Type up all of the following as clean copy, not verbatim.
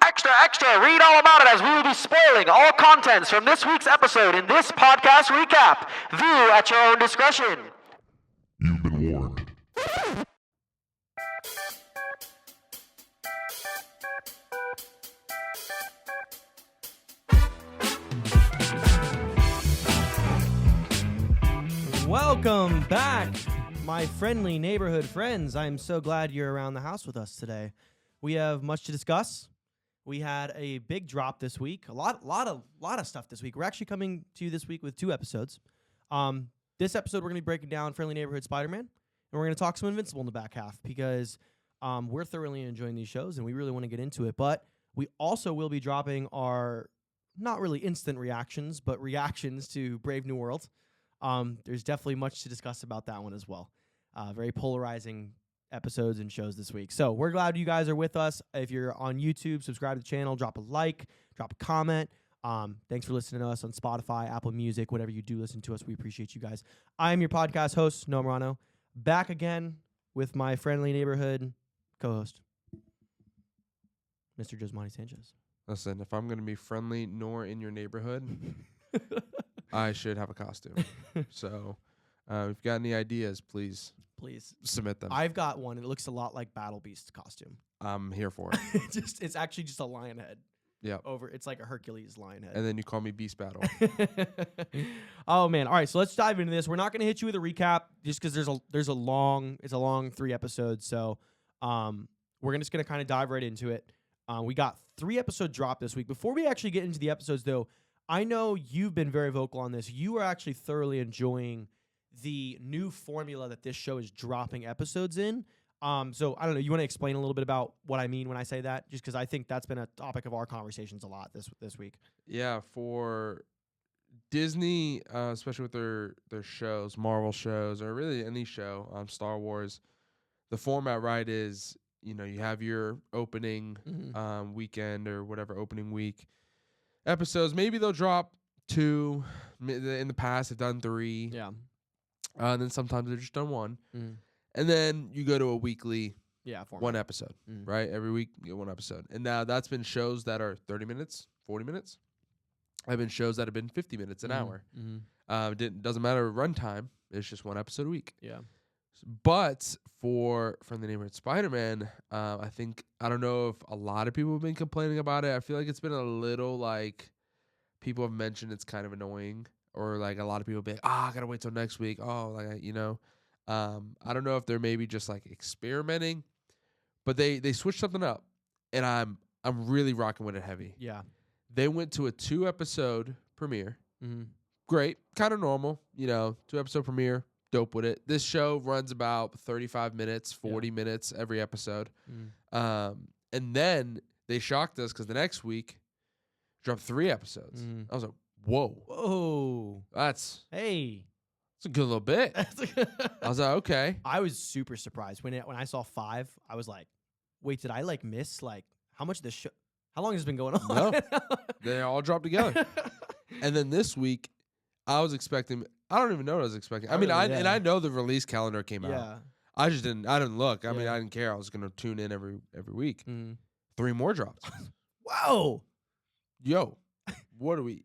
Extra, extra, read all about it as we will be spoiling all contents from this week's episode in this podcast recap. View at your own discretion. You've been warned. Welcome back, my friendly neighborhood friends. I'm so glad you're around the house with us today. We have much to discuss. We had a big drop this week. A lot of stuff this week. We're actually coming to you this week with 2 episodes. This episode we're going to be breaking down Friendly Neighborhood Spiderman, and we're going to talk some Invincible in the back half because we're thoroughly enjoying these shows and we really want to get into it. But we also will be dropping our not really instant reactions, but reactions to Brave New World. There's definitely much to discuss about that one as well. Very polarizing episodes and shows this week. So we're glad you guys are with us. If you're on YouTube, subscribe to the channel, drop a like, drop a comment. Thanks for listening to us on Spotify, Apple Music, whatever you do listen to us. We appreciate you guys. I am your podcast host, Noah Marano, back again with my friendly neighborhood co-host, Mr. Josmanni Sanchez. Listen, if I'm going to be friendly nor in your neighborhood, I should have a costume. So if you've got any ideas, please submit them. I've got one. It looks a lot like Battle Beast costume. I'm here for it. It's actually just a lion head. Yeah. It's like a Hercules lion head. And then you call me Beast Battle. Oh man. All right, so let's dive into this. We're not going to hit you with a recap just because it's a long 3 episodes. So we're just going to kind of dive right into it. We got 3 episode drop this week. Before we actually get into the episodes though, I know you've been very vocal on this. You are actually thoroughly enjoying the new formula that this show is dropping episodes in. So I don't know. You want to explain a little bit about what I mean when I say that? Just because I think that's been a topic of our conversations a lot this week. Yeah, for Disney, especially with their shows, Marvel shows, or really any show on Star Wars, the format, right, is, you have your opening weekend or whatever, opening week episodes. Maybe they'll drop 2. In the past, they've done 3. Yeah. And then sometimes they've just done 1. And then you go to a weekly format. 1 episode, right? Every week you get 1 episode. And now that's been shows that are 30 minutes, 40 minutes. I've been shows that have been 50 minutes, an hour. Doesn't matter runtime. It's just 1 episode a week. Yeah. But for Friendly Neighborhood Spider-Man, I don't know if a lot of people have been complaining about it. I feel like it's been a little like people have mentioned it's kind of annoying, or like a lot of people be like, I gotta wait till next week. Oh, like, I don't know if they're maybe just like experimenting, but they switched something up, and I'm really rocking with it heavy. Yeah. They went to a 2 episode premiere. Great, kind of normal, 2 episode premiere. Dope with it. This show runs about 35 minutes, 40 minutes every episode. And then they shocked us because the next week dropped 3 episodes. I was like, whoa. That's a good little bit. I was like, okay. I was super surprised when I saw 5. I was like, wait, did I miss how much of this show? How long has this been going on? No, they all dropped together. And then this week, I was expecting. I don't even know what I was expecting. And I know the release calendar came out. I just didn't. I didn't look. I didn't care. I was gonna tune in every week. 3 more drops. Whoa. Yo, what do we?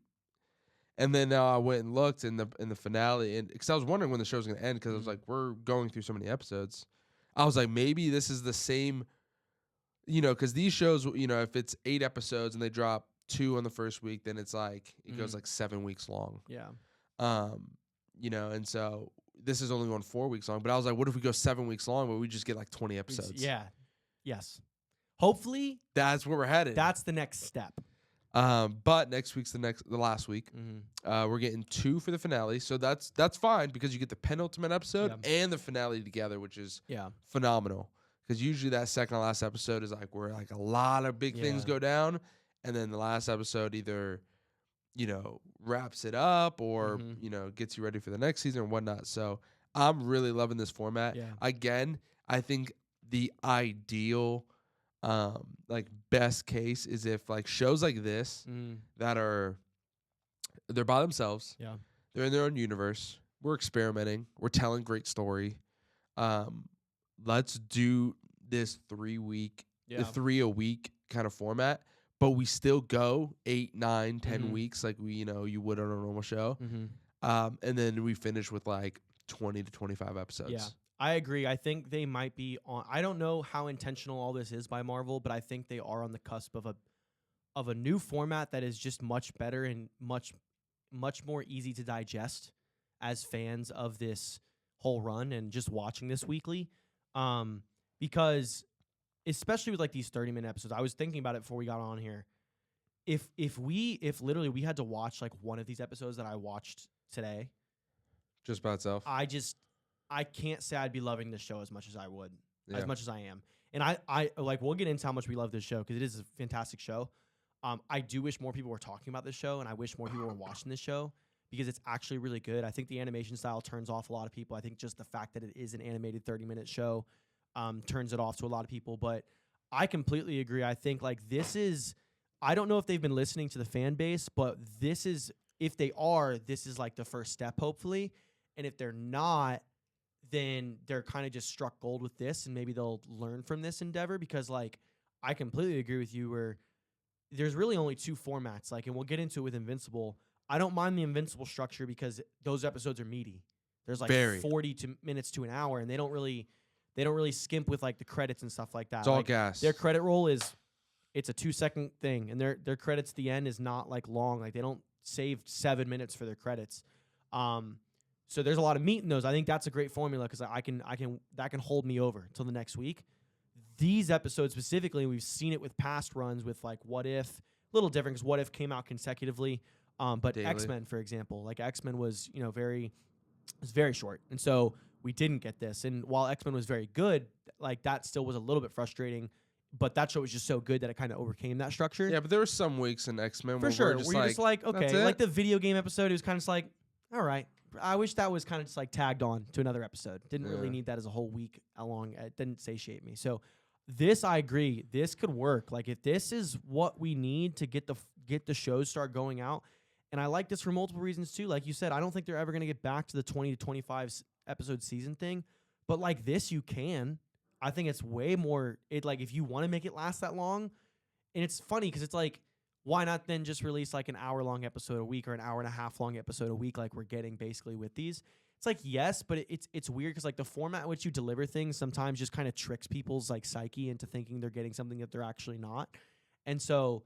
And then I went and looked in the finale, and because I was wondering when the show was gonna end, because I was like, we're going through so many episodes. I was like, maybe this is the same. Because these shows, if it's 8 episodes and they drop 2 on the first week, then it's like it goes like 7 weeks long. Yeah. And so this is only going 4 weeks long. But I was like, what if we go 7 weeks long, but we just get like 20 episodes? Yeah. Yes. Hopefully that's where we're headed. That's the next step. But next week's the last week. We're getting 2 for the finale, so that's fine because you get the penultimate episode and the finale together, which is phenomenal. Because usually that second to last episode is like where like a lot of big things go down, and then the last episode either wraps it up or gets you ready for the next season or whatnot. So I'm really loving this format. Yeah. Again, I think the ideal best case is if like shows like this that they're by themselves. Yeah. They're in their own universe. We're experimenting. We're telling great story. Let's do this 3-week the 3 a week kind of format, but we still go 8, 9, 10 weeks like you would on a normal show. And then we finish with like 20 to 25 episodes. Yeah, I agree. I think they might be on. I don't know how intentional all this is by Marvel, but I think they are on the cusp of a new format that is just much better and much more easy to digest as fans of this whole run and just watching this weekly. Because especially with like these 30-minute episodes, I was thinking about it before we got on here. If literally we had to watch like one of these episodes that I watched today, just by itself, I can't say I'd be loving this show as much as I would, as much as I am. And I like, we'll get into how much we love this show because it is a fantastic show. I do wish more people were talking about this show, and I wish more people were watching this show because it's actually really good. I think the animation style turns off a lot of people. I think just the fact that it is an animated 30-minute show turns it off to a lot of people. But I completely agree. I think like this is, I don't know if they've been listening to the fan base, but this is, if they are, this is like the first step, hopefully. And if they're not, then they're kind of just struck gold with this, and maybe they'll learn from this endeavor because like I completely agree with you where there's really only 2 formats. Like, and we'll get into it with Invincible. I don't mind the Invincible structure because those episodes are meaty. There's like 40 minutes to an hour, and they don't really skimp with like the credits and stuff like that. It's all like, gas. Their credit roll it's a 2-second thing, and their credits at the end is not like long. Like they don't save 7 minutes for their credits. So there's a lot of meat in those. I think that's a great formula because that can hold me over till the next week. These episodes specifically, we've seen it with past runs with like What If, a little different because What If came out consecutively. But Daily. X-Men, for example, like X-Men was very short, and so we didn't get this. And while X-Men was very good, like that still was a little bit frustrating. But that show was just so good that it kind of overcame that structure. Yeah, but there were some weeks in X-Men for where sure. we're just like, okay, like the video game episode, it was kind of just like, all right. I wish that was kind of just like tagged on to another episode. Didn't really need that as a whole week long. It didn't satiate me. So this, I agree, this could work. Like if this is what we need to get the shows start going out, and I like this for multiple reasons too. Like you said, I don't think they're ever going to get back to the 20 to 25 episode season thing, but like this, you can. I think it's way more. It like if you want to make it last that long, and it's funny because it's like, why not then just release like an hour-long episode a week or an hour-and-a-half-long episode a week like we're getting basically with these? It's like, yes, but it's weird because like the format in which you deliver things sometimes just kind of tricks people's like psyche into thinking they're getting something that they're actually not. And so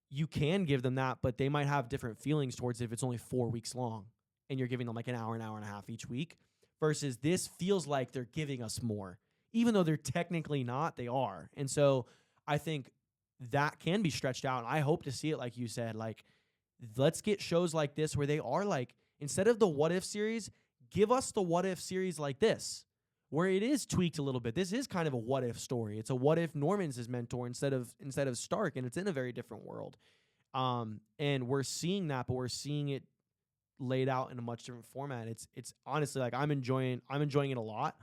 you can give them that, but they might have different feelings towards it if it's only 4 weeks long and you're giving them like an hour and a half each week versus this feels like they're giving us more. Even though they're technically not, they are. And so I think that can be stretched out. And I hope to see it, like you said, like let's get shows like this where they are like, instead of the What If series, give us the What If series like this, where it is tweaked a little bit. This is kind of a what if story. It's a what if Norman's his mentor instead of Stark, and it's in a very different world. And we're seeing that, but we're seeing it laid out in a much different format. It's honestly like I'm enjoying it a lot.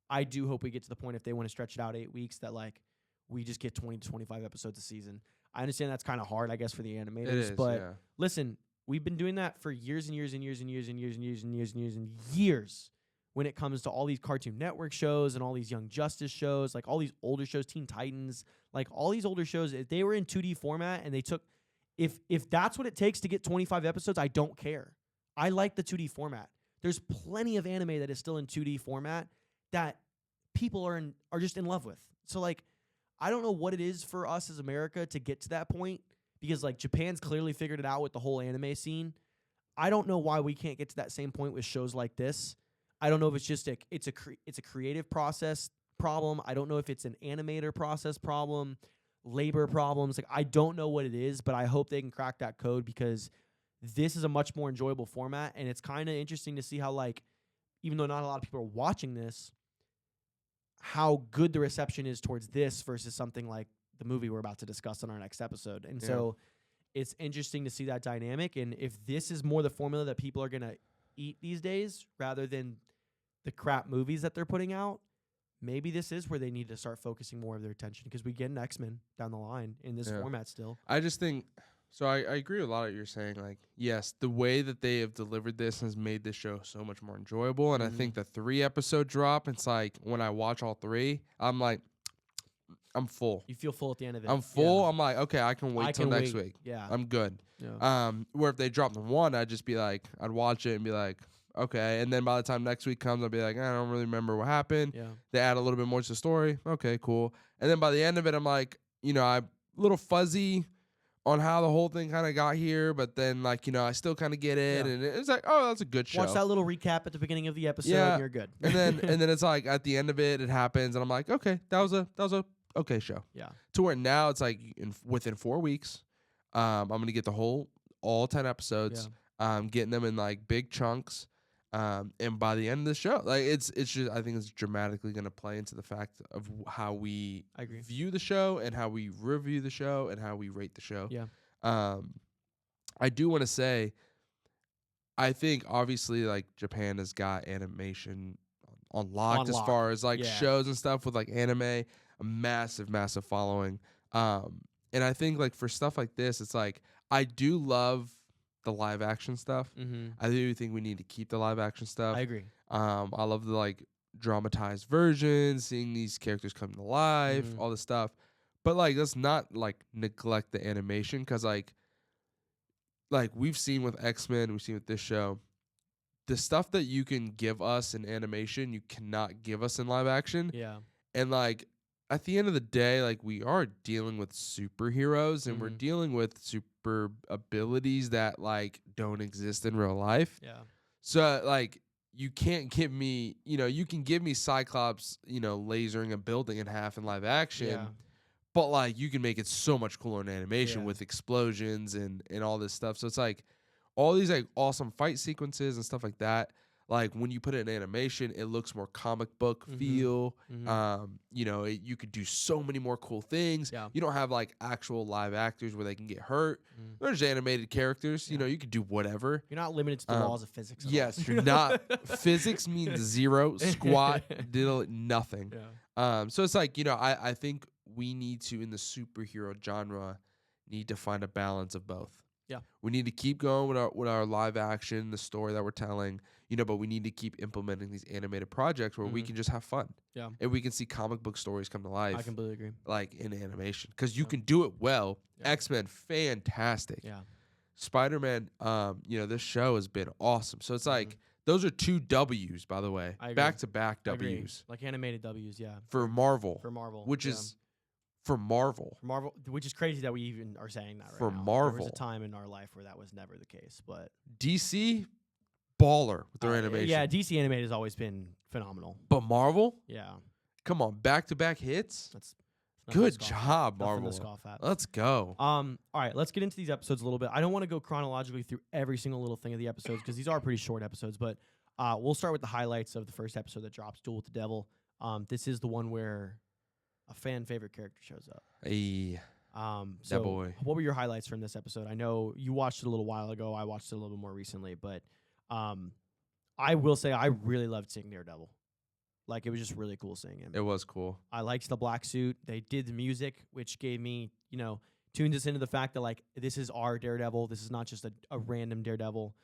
I do hope we get to the point if they want to stretch it out 8 weeks that like we just get 20 to 25 episodes a season. I understand that's kind of hard, I guess, for the animators. But listen, we've been doing that for years and years and years and years and years and years and years and years and years when it comes to all these Cartoon Network shows and all these Young Justice shows, like all these older shows, Teen Titans, like all these older shows. If they were in 2D format and they took, if that's what it takes to get 25 episodes, I don't care. I like the 2D format. There's plenty of anime that is still in 2D format that people are just in love with. So like, I don't know what it is for us as America to get to that point because like Japan's clearly figured it out with the whole anime scene. I don't know why we can't get to that same point with shows like this. I don't know if it's just it's a creative process problem. I don't know if it's an animator process problem, labor problems. Like I don't know what it is, but I hope they can crack that code because this is a much more enjoyable format, and it's kind of interesting to see how like even though not a lot of people are watching this, how good the reception is towards this versus something like the movie we're about to discuss on our next episode. And so it's interesting to see that dynamic. And if this is more the formula that people are going to eat these days rather than the crap movies that they're putting out, maybe this is where they need to start focusing more of their attention because we get an X-Men down the line in this format still. I just think... So I agree with a lot of what you're saying. Like, yes, the way that they have delivered this has made this show so much more enjoyable. And I think the 3 episode drop, it's like when I watch all 3, I'm like, I'm full. You feel full at the end of it. I'm full. Yeah. I'm like, okay, I can wait till next week. Yeah. I'm good. Yeah. Where if they dropped one, I'd just be like, I'd watch it and be like, okay. And then by the time next week comes, I'll be like, I don't really remember what happened. Yeah. They add a little bit more to the story. Okay, cool. And then by the end of it, I'm like, I'm a little fuzzy on how the whole thing kind of got here, but then I still kind of get it, and it's like, oh, that's a good show. Watch that little recap at the beginning of the episode, and you're good. and then it's like at the end of it, it happens, and I'm like, okay, that was a okay show. Yeah. To where now it's like within 4 weeks, I'm gonna get all 10 episodes. Getting them in like big chunks. And by the end of the show, like it's just, I think it's dramatically going to play into the fact of how we view the show and how we review the show and how we rate the show. Yeah. I do want to say, I think obviously like Japan has got animation unlocked as far as like shows and stuff with like anime, a massive, massive following. And I think like for stuff like this, it's like, I do love the live action stuff. I do think we need to keep the live action stuff. I agree. I love the like dramatized versions, seeing these characters come to life, all this stuff. But like, let's not like neglect the animation, because like we've seen with X-Men, we've seen with this show, the stuff that you can give us in animation, you cannot give us in live action. Yeah. And like, at the end of the day, like we are dealing with superheroes and we're dealing with super abilities that like don't exist in real life. Yeah. So like you can't give me, you can give me Cyclops, lasering a building in half in live action, but like you can make it so much cooler in animation with explosions and all this stuff. So it's like all these like awesome fight sequences and stuff like that. Like when you put it in animation, it looks more comic book feel. You could do so many more cool things. Yeah. You don't have like actual live actors where they can get hurt. They're just animated characters. You could do whatever. You're not limited to the laws of physics. Yes, you're not. Physics means zero, squat, nothing. Yeah. So it's like, I think we need to, in the superhero genre, need to find a balance of both. Yeah. We need to keep going with our live action, the story that we're telling, but we need to keep implementing these animated projects where we can just have fun. Yeah. And we can see comic book stories come to life. I completely agree. Like in animation. Because you can do it well. Yeah. X-Men, fantastic. Yeah. Spider-Man, this show has been awesome. So it's like, those are 2 W's, by the way. Back-to-back W's. Like animated W's, yeah. For Marvel. Which is... For Marvel, which is crazy that we even are saying that right for now. Marvel, there was a time in our life where that was never the case, but DC, baller with their animation. Yeah, DC animated has always been phenomenal. But Marvel, yeah, come on, back-to-back hits. That's good job, Marvel. Nothing to scoff at. Let's go. All right, let's get into these episodes a little bit. I don't want to go chronologically through every single little thing of the episodes because these are pretty short episodes. But we'll start with the highlights of the first episode that drops, Duel with the Devil. This is the one where a fan favorite character shows up. Hey, so that boy. What were your highlights from this episode? I know you watched it a little while ago. I watched it a little bit more recently, but I will say I really loved seeing Daredevil. Like, it was just really cool seeing him. It was cool. I liked the black suit. They did the music, which gave me, tuned us into the fact that, like, this is our Daredevil. This is not just a random Daredevil.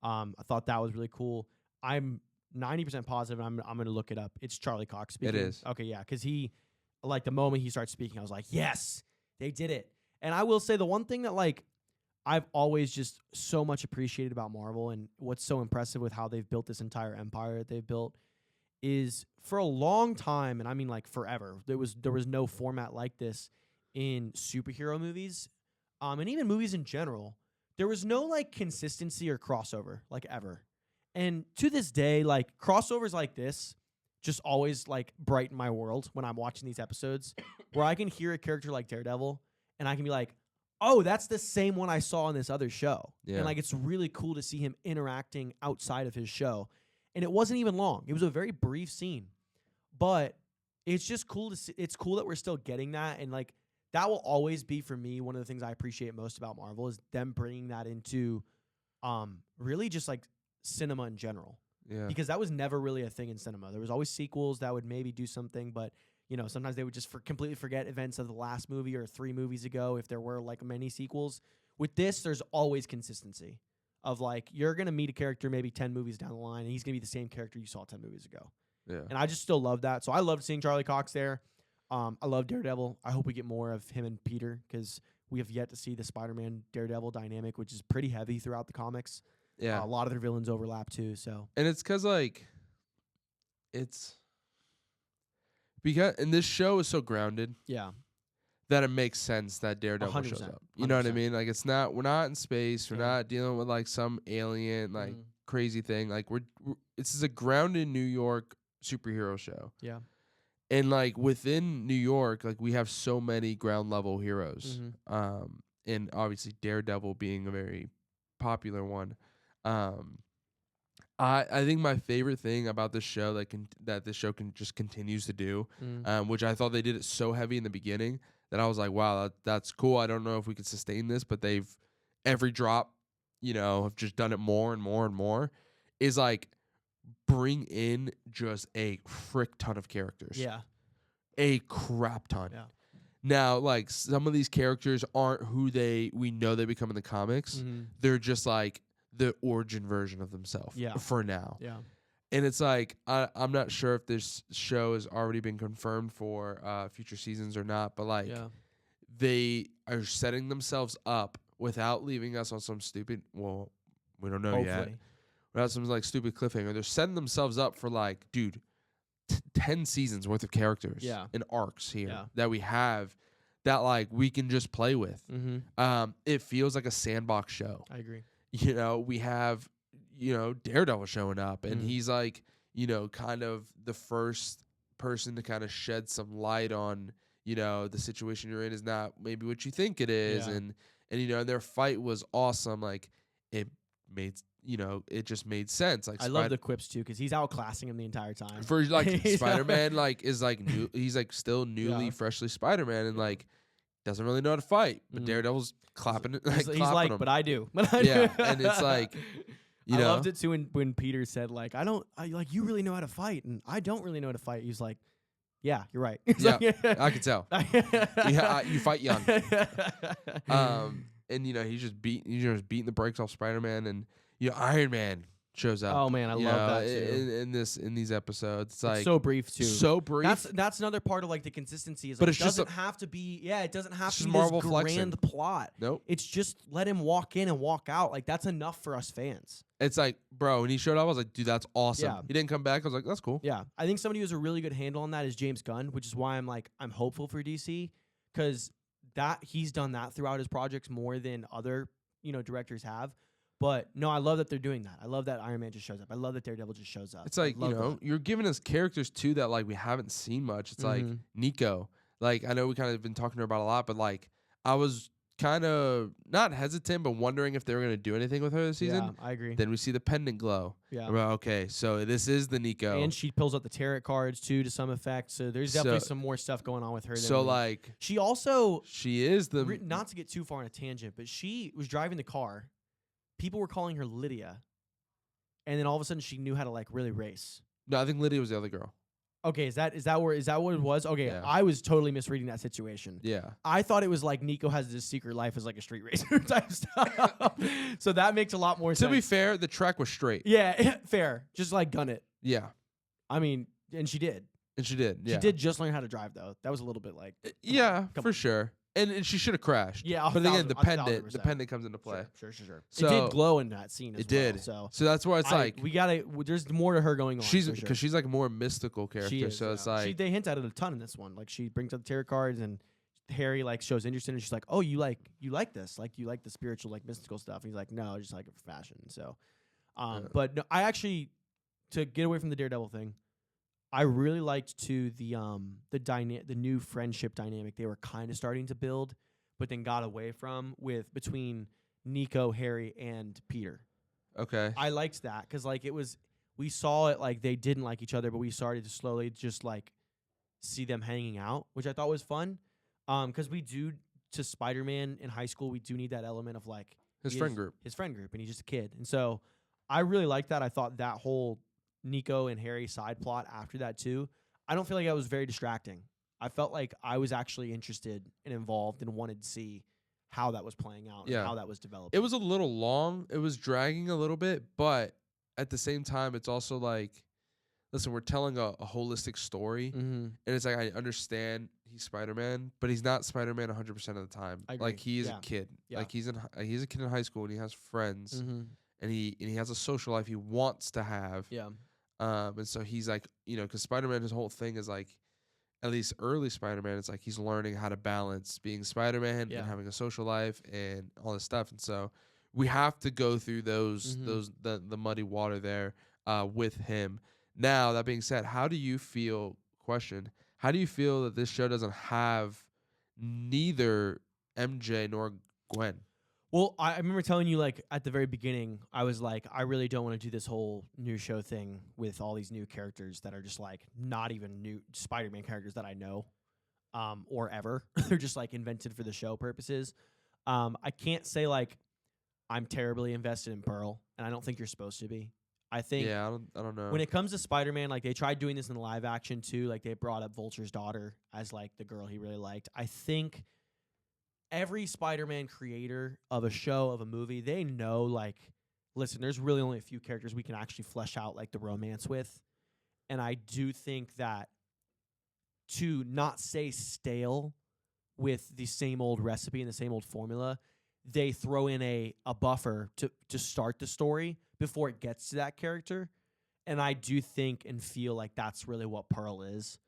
I thought that was really cool. I'm 90% positive, and I'm going to look it up. It's Charlie Cox speaking. It is. Okay, yeah, because like, the moment he starts speaking, I was like, yes, they did it. And I will say the one thing that, like, I've always just so much appreciated about Marvel and what's so impressive with how they've built this entire empire that they've built is for a long time, and I mean like forever, there was no format like this in superhero movies, and even movies in general. There was no like consistency or crossover like ever. And to this day, like crossovers like this just always like brighten my world when I'm watching these episodes where I can hear a character like Daredevil and I can be like, oh, that's the same one I saw in this other show. Yeah. And like, it's really cool to see him interacting outside of his show. And it wasn't even long. It was a very brief scene, but it's just cool to see. It's cool that we're still getting that. And like, that will always be for me one of the things I appreciate most about Marvel is them bringing that into really just like cinema in general. Yeah. Because that was never really a thing in cinema. There was always sequels that would maybe do something, but sometimes they would just completely forget events of the last movie or 3 movies ago if there were like many sequels. With this, there's always consistency of like, you're going to meet a character maybe 10 movies down the line and he's going to be the same character you saw 10 movies ago. Yeah. And I just still love that. So I loved seeing Charlie Cox there. I love Daredevil. I hope we get more of him and Peter because we have yet to see the Spider-Man Daredevil dynamic, which is pretty heavy throughout the comics. Yeah. A lot of their villains overlap too. So, and it's because and this show is so grounded. Yeah. That it makes sense that Daredevil 100%, shows up. You know what I 100%. mean? Like we're not in space. We're Yeah. not dealing with like some alien crazy thing. Like this is a grounded New York superhero show. Yeah. And like within New York, like we have so many ground level heroes. And obviously Daredevil being a very popular one. I think my favorite thing about this show that this show can just continues to do, which I thought they did it so heavy in the beginning that I was like, wow, that's cool. I don't know if we could sustain this, but they've every drop, have just done it more and more and more. Is like bring in just a frick ton of characters. Yeah. A crap ton. Yeah. Now, like some of these characters aren't who we know they become in the comics. They're just like the origin version of themselves for now. Yeah. And it's like, I'm not sure if this show has already been confirmed for future seasons or not, but like they are setting themselves up without leaving us on some stupid, well, we don't know yet. Without some like stupid cliffhanger. They're setting themselves up for like, dude, 10 seasons worth of characters and arcs here that we have that like we can just play with. It feels like a sandbox show. I agree. We have, Daredevil showing up and he's like, kind of the first person to kind of shed some light on, the situation you're in is not maybe what you think it is. And their fight was awesome. Like it made, it just made sense. Like I love the quips too because he's outclassing him the entire time. For like Spider-Man, like is like new. He's like still newly, freshly Spider-Man, and like doesn't really know how to fight. But Daredevil's clapping it. Like, he's like, him. but I do. Yeah, and it's like, I loved it too when Peter said like, you really know how to fight, and I don't really know how to fight. He's like, yeah, you're right. Yeah, I can tell. You fight young. And he's just beating the brakes off Spider-Man, and Iron Man shows up. Oh man, I love that too. In these episodes, it's like so brief too. So brief. That's another part of like the consistency is. Like, but it doesn't have to be. Yeah, it doesn't have to be Marvel this flexing. grand plot. Nope. It's just let him walk in and walk out. Like that's enough for us fans. It's like, bro, when he showed up, I was like, dude, that's awesome. Yeah. He didn't come back. I was like, that's cool. Yeah, I think somebody who has a really good handle on that is James Gunn, which is why I'm hopeful for DC because he's done that throughout his projects more than other directors have. But no, I love that they're doing that. I love that Iron Man just shows up. I love that Daredevil just shows up. It's like, you're giving us characters too that like we haven't seen much. It's like Nico. Like I know we kind of been talking to her about a lot, but like I was kind of not hesitant, but wondering if they were going to do anything with her this season. Yeah, I agree. Then we see the pendant glow. Yeah. Well, okay, so this is the Nico. And she pulls out the tarot cards too to some effect. So there's definitely some more stuff going on with her. So like she also is the not to get too far on a tangent, but she was driving the car. People were calling her Lydia, and then all of a sudden she knew how to like really race. No, I think Lydia was the other girl. Okay, is that what it was? Okay, yeah. I was totally misreading that situation. Yeah, I thought it was like Nico has this secret life as like a street racer type stuff. So that makes a lot more sense. To be fair, the track was straight. Yeah, fair. Just like gun it. Yeah, I mean, and she did. Yeah. She did just learn how to drive though. That was a little bit like for sure. And she should have crashed. Yeah, but again, the pendant comes into play. Sure. So it did glow in that scene. It did. So that's why it's like we gotta. There's more to her going on. Because she's like a more mystical character. She is, so it's like they hint at it a ton in this one. Like she brings up the tarot cards and Harry like shows interest in it. She's like, oh, you like this? Like you like the spiritual like mystical stuff? And he's like, no, I just like it for fashion. So, but no, I actually to get away from the Daredevil thing. I really liked too the new friendship dynamic they were kind of starting to build, but then got away from between Nico, Harry, and Peter. Okay. I liked that because like we saw it like they didn't like each other, but we started to slowly just like see them hanging out, which I thought was fun. Because we do to Spider-Man in high school, we do need that element of like his friend group, and he's just a kid, and so I really liked that. I thought that whole Nico and Harry side plot after that too. I don't feel like that was very distracting. I felt like I was actually interested and involved and wanted to see how that was playing out and how that was developing. It was a little long. It was dragging a little bit, but at the same time, it's also like listen, we're telling a holistic story, and it's like I understand he's Spider-Man, but he's not Spider-Man 100% of the time. Like he is a kid. Yeah. Like he's a kid in high school and he has friends, and he has a social life he wants to have. Yeah. And so he's like, because Spider-Man, his whole thing is like, at least early Spider-Man, it's like he's learning how to balance being Spider-Man and having a social life and all this stuff. And so we have to go through the muddy water there with him. Now, that being said, how do you feel that this show doesn't have neither MJ nor Gwen? Well, I remember telling you, like, at the very beginning, I was like, I really don't want to do this whole new show thing with all these new characters that are just, like, not even new Spider-Man characters that I know or ever. They're just, like, invented for the show purposes. I can't say, like, I'm terribly invested in Pearl, and I don't think you're supposed to be. I think I don't know. When it comes to Spider-Man, like, they tried doing this in the live action, too. Like, they brought up Vulture's daughter as, like, the girl he really liked. I think every Spider-Man creator of a show, of a movie, they know, like, listen, there's really only a few characters we can actually flesh out, like, the romance with. And I do think that to not say stale with the same old recipe and the same old formula, they throw in a buffer to start the story before it gets to that character. And I do think and feel like that's really what Pearl is.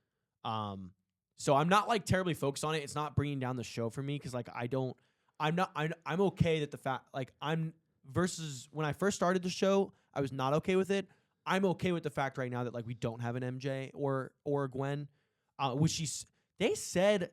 So I'm not, like, terribly focused on it. It's not bringing down the show for me because, like, I'm okay that the fact, like, versus when I first started the show, I was not okay with it. I'm okay with the fact right now that, like, we don't have an MJ or a Gwen, they said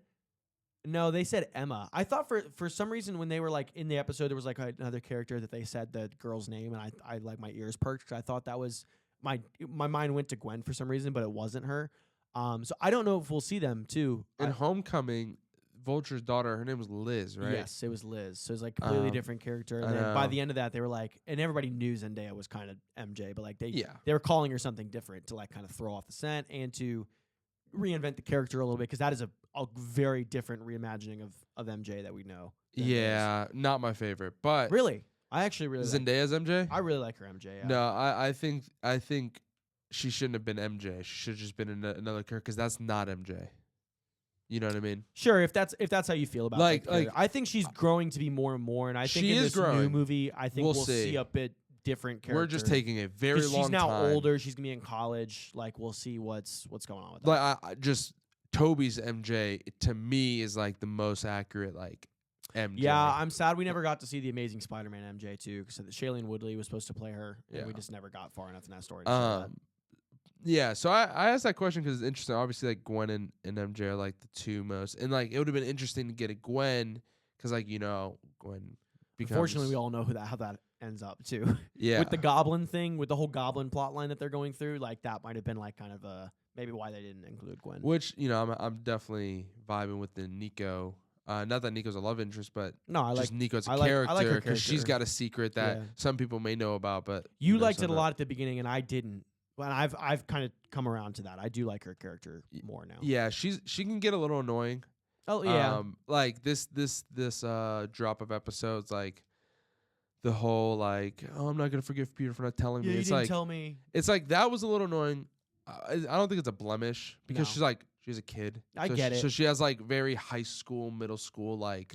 Emma. I thought for some reason when they were, like, in the episode, there was, like, another character that they said the girl's name, and I like, my ears perked because I thought that was my mind went to Gwen for some reason, but it wasn't her. So I don't know if we'll see them too. In Homecoming, Vulture's daughter, her name was Liz, right? Yes, it was Liz. So it's like a completely different character. And then by the end of that, they were like, and everybody knew Zendaya was kind of MJ, but, like, they were calling her something different to, like, kind of throw off the scent and to reinvent the character a little bit because that is a very different reimagining of MJ that we know. Yeah, not my favorite, but really, I actually really Zendaya's MJ. I really like her MJ. Yeah. No, I think she shouldn't have been MJ. She should have just been another character because that's not MJ. You know what I mean? Sure, if that's how you feel about it. Like, I think she's growing to be more and more, and I think in this new movie, I think we'll see a bit different character. We're just taking a very long time. She's now older. She's gonna be in college. Like, we'll see what's going on with that. Like, I just Toby's MJ to me is, like, the most accurate, like, MJ. Yeah, I'm sad we never got to see the Amazing Spider-Man MJ too, because Shailene Woodley was supposed to play her, and we just never got far enough in that story. Yeah, so I asked that question because it's interesting. Obviously, like, Gwen and MJ are, like, the two most, and, like, it would have been interesting to get a Gwen because, like, Gwen becomes. Unfortunately, we all know how that ends up too. Yeah, with the Goblin thing, with the whole Goblin plot line that they're going through, like, that might have been, like, kind of maybe why they didn't include Gwen. Which I'm definitely vibing with the Nico. Not that Nico's a love interest, but no, I just like Nico as a I like character her because she's got a secret that some people may know about. But you liked it a lot at the beginning, and I didn't. But I've kind of come around to that. I do like her character more now. Yeah, she can get a little annoying. Oh yeah. Like this drop of episodes, like the whole, like, oh, I'm not gonna forgive Peter for not telling me. You it's didn't like tell me. It's like that was a little annoying. I don't think it's a blemish because she's a kid. I get it. So she has, like, very high school, middle school, like,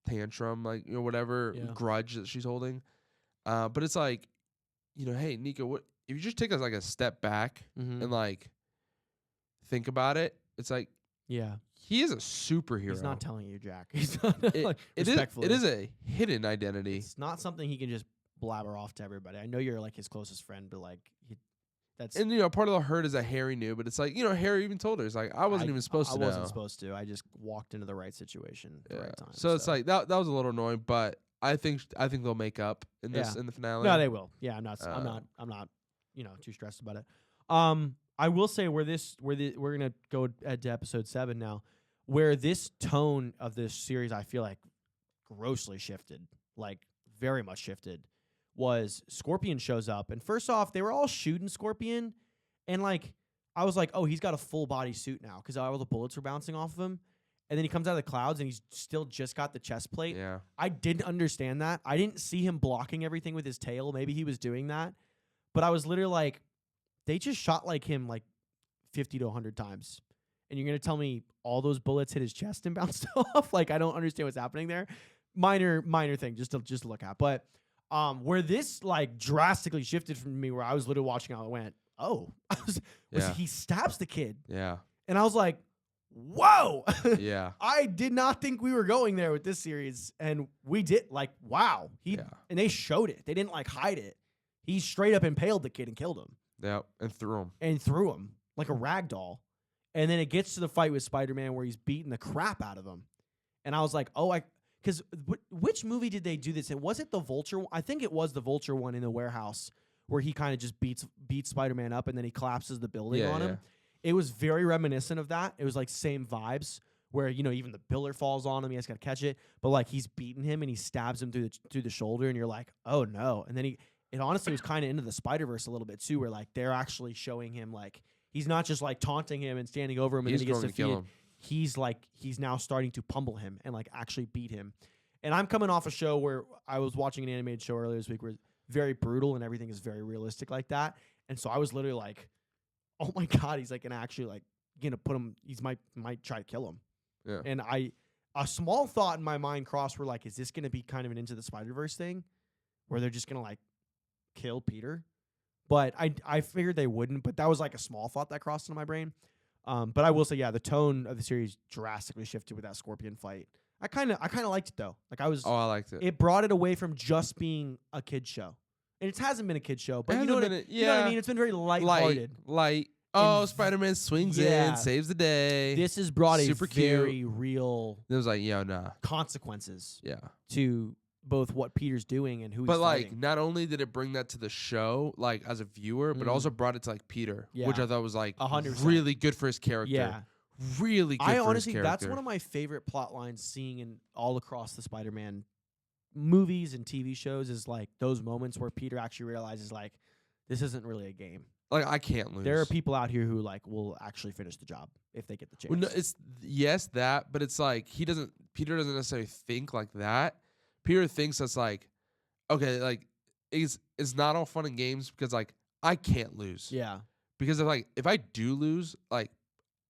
tantrum, like, whatever grudge that she's holding. But it's like, hey, Nico, what if you just take us, like, a step back and, like, think about it? It's like, he is a superhero. He's not telling you, Jack. He's not, it is a hidden identity. It's not something he can just blabber off to everybody. I know you're, like, his closest friend, but, like, part of the hurt is that Harry knew, but it's like, Harry even told her, it's like, I wasn't even supposed to know. I wasn't supposed to. I just walked into the right situation at the right time. So it's like that was a little annoying, but I think they'll make up in the finale. No, they will. Yeah, I'm not too stressed about it. I will say we're gonna go to episode 7 now, where this tone of this series I feel like grossly shifted, like very much shifted. Was Scorpion shows up, and first off, they were all shooting Scorpion, and, like, I was like, oh, he's got a full body suit now because all the bullets were bouncing off of him, and then he comes out of the clouds and he's still just got the chest plate. Yeah, I didn't understand that. I didn't see him blocking everything with his tail. Maybe he was doing that, but I was literally like, they just shot like him like 50 to 100 times. And you're going to tell me all those bullets hit his chest and bounced off? Like, I don't understand what's happening there. Minor thing just to look at. But where this like drastically shifted from me, where I was literally watching how it went, he stabs the kid. Yeah. And I was like, whoa. Yeah. I did not think we were going there with this series. And we did. Like, wow. And they showed it. They didn't like hide it. He straight up impaled the kid and killed him. Yeah. And threw him like a rag doll. And then it gets to the fight with Spider-Man where he's beating the crap out of him. And I was like, because which movie did they do this in? Was it the Vulture? I think it was the Vulture one in the warehouse where he kind of just beats Spider-Man up and then he collapses the building on him. It was very reminiscent of that. It was like same vibes where, even the pillar falls on him. He has got to catch it. But like he's beating him and he stabs him through the shoulder and you're like, oh no. And then it honestly was kind of into the Spider-Verse a little bit too, where like they're actually showing him like, he's not just like taunting him and standing over him and then he gets defeated. He's now starting to pummel him and like actually beat him. And I'm coming off a show where I was watching an animated show earlier this week where it's very brutal and everything is very realistic like that. And so I was literally like, oh my God, he's like gonna actually like gonna put him, might try to kill him. Yeah. And a small thought in my mind crossed were like, is this gonna be kind of an Into the Spider-Verse thing where they're just gonna like kill Peter? But I figured they wouldn't, but that was like a small thought that crossed into my brain. But I will say, the tone of the series drastically shifted with that Scorpion fight. I kind of liked it though. Like I liked it. It brought it away from just being a kid show. And it hasn't been a kid show, but you know what I mean? It's been very lighthearted. Light. Oh, Spider-Man swings in, saves the day. This has brought super very real it was like, nah. consequences Yeah. to both what Peter's doing and who he's But like, fighting. not only did it bring that to the show, like as a viewer, but also brought it to like Peter, which I thought was like 100%. really good for his character. Yeah. Really good for his character. Honestly, that's one of my favorite plot lines seeing in all across the Spider-Man movies and TV shows is like those moments where Peter actually realizes like, this isn't really a game. Like, I can't lose. There are people out here who like will actually finish the job if they get the chance. Well, no, but it's like Peter doesn't necessarily think like that. Peter thinks that's like, okay, like it's not all fun and games because like I can't lose. Yeah. Because if I do lose, like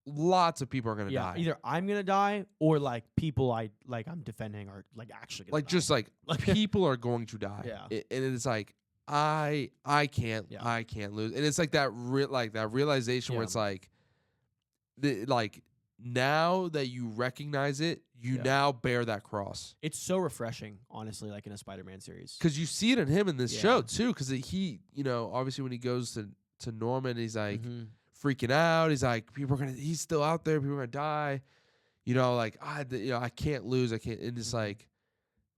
lots of people are gonna die. Either I'm gonna die or like people I'm defending are like actually gonna die. Just like people are going to die. Yeah. And it's like I can't lose. And it's like that realization where it's like now that you recognize it, you now bear that cross. It's so refreshing, honestly, like in a Spider-Man series. Because you see it in him in this show too. Because he, obviously when he goes to Norman, he's like freaking out. He's like, he's still out there. People are gonna die. I can't lose. I can't. And it's like,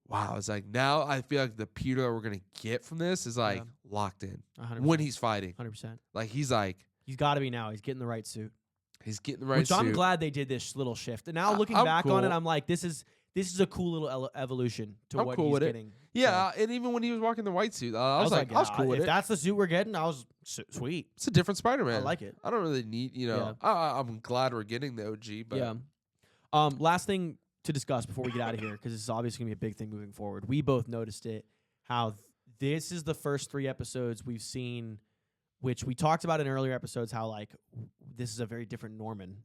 wow. It's like now I feel like the Peter that we're gonna get from this is like locked in 100%. when he's fighting. 100%. Like he's got to be now. He's getting the right suit. He's getting the right Which suit. I'm glad they did this little shift. And now looking back on it, I'm like, this is a cool little evolution to what he's getting. Yeah, and even when he was walking the white suit, I was like, I was cool with it. If that's the suit we're getting, I was sweet. It's a different Spider-Man. I like it. I don't really need, I'm glad we're getting the OG. But yeah. Last thing to discuss before we get out of here, because this is obviously going to be a big thing moving forward. We both noticed it, how this is the first 3 episodes we've seen, which we talked about in earlier episodes, how like this is a very different Norman.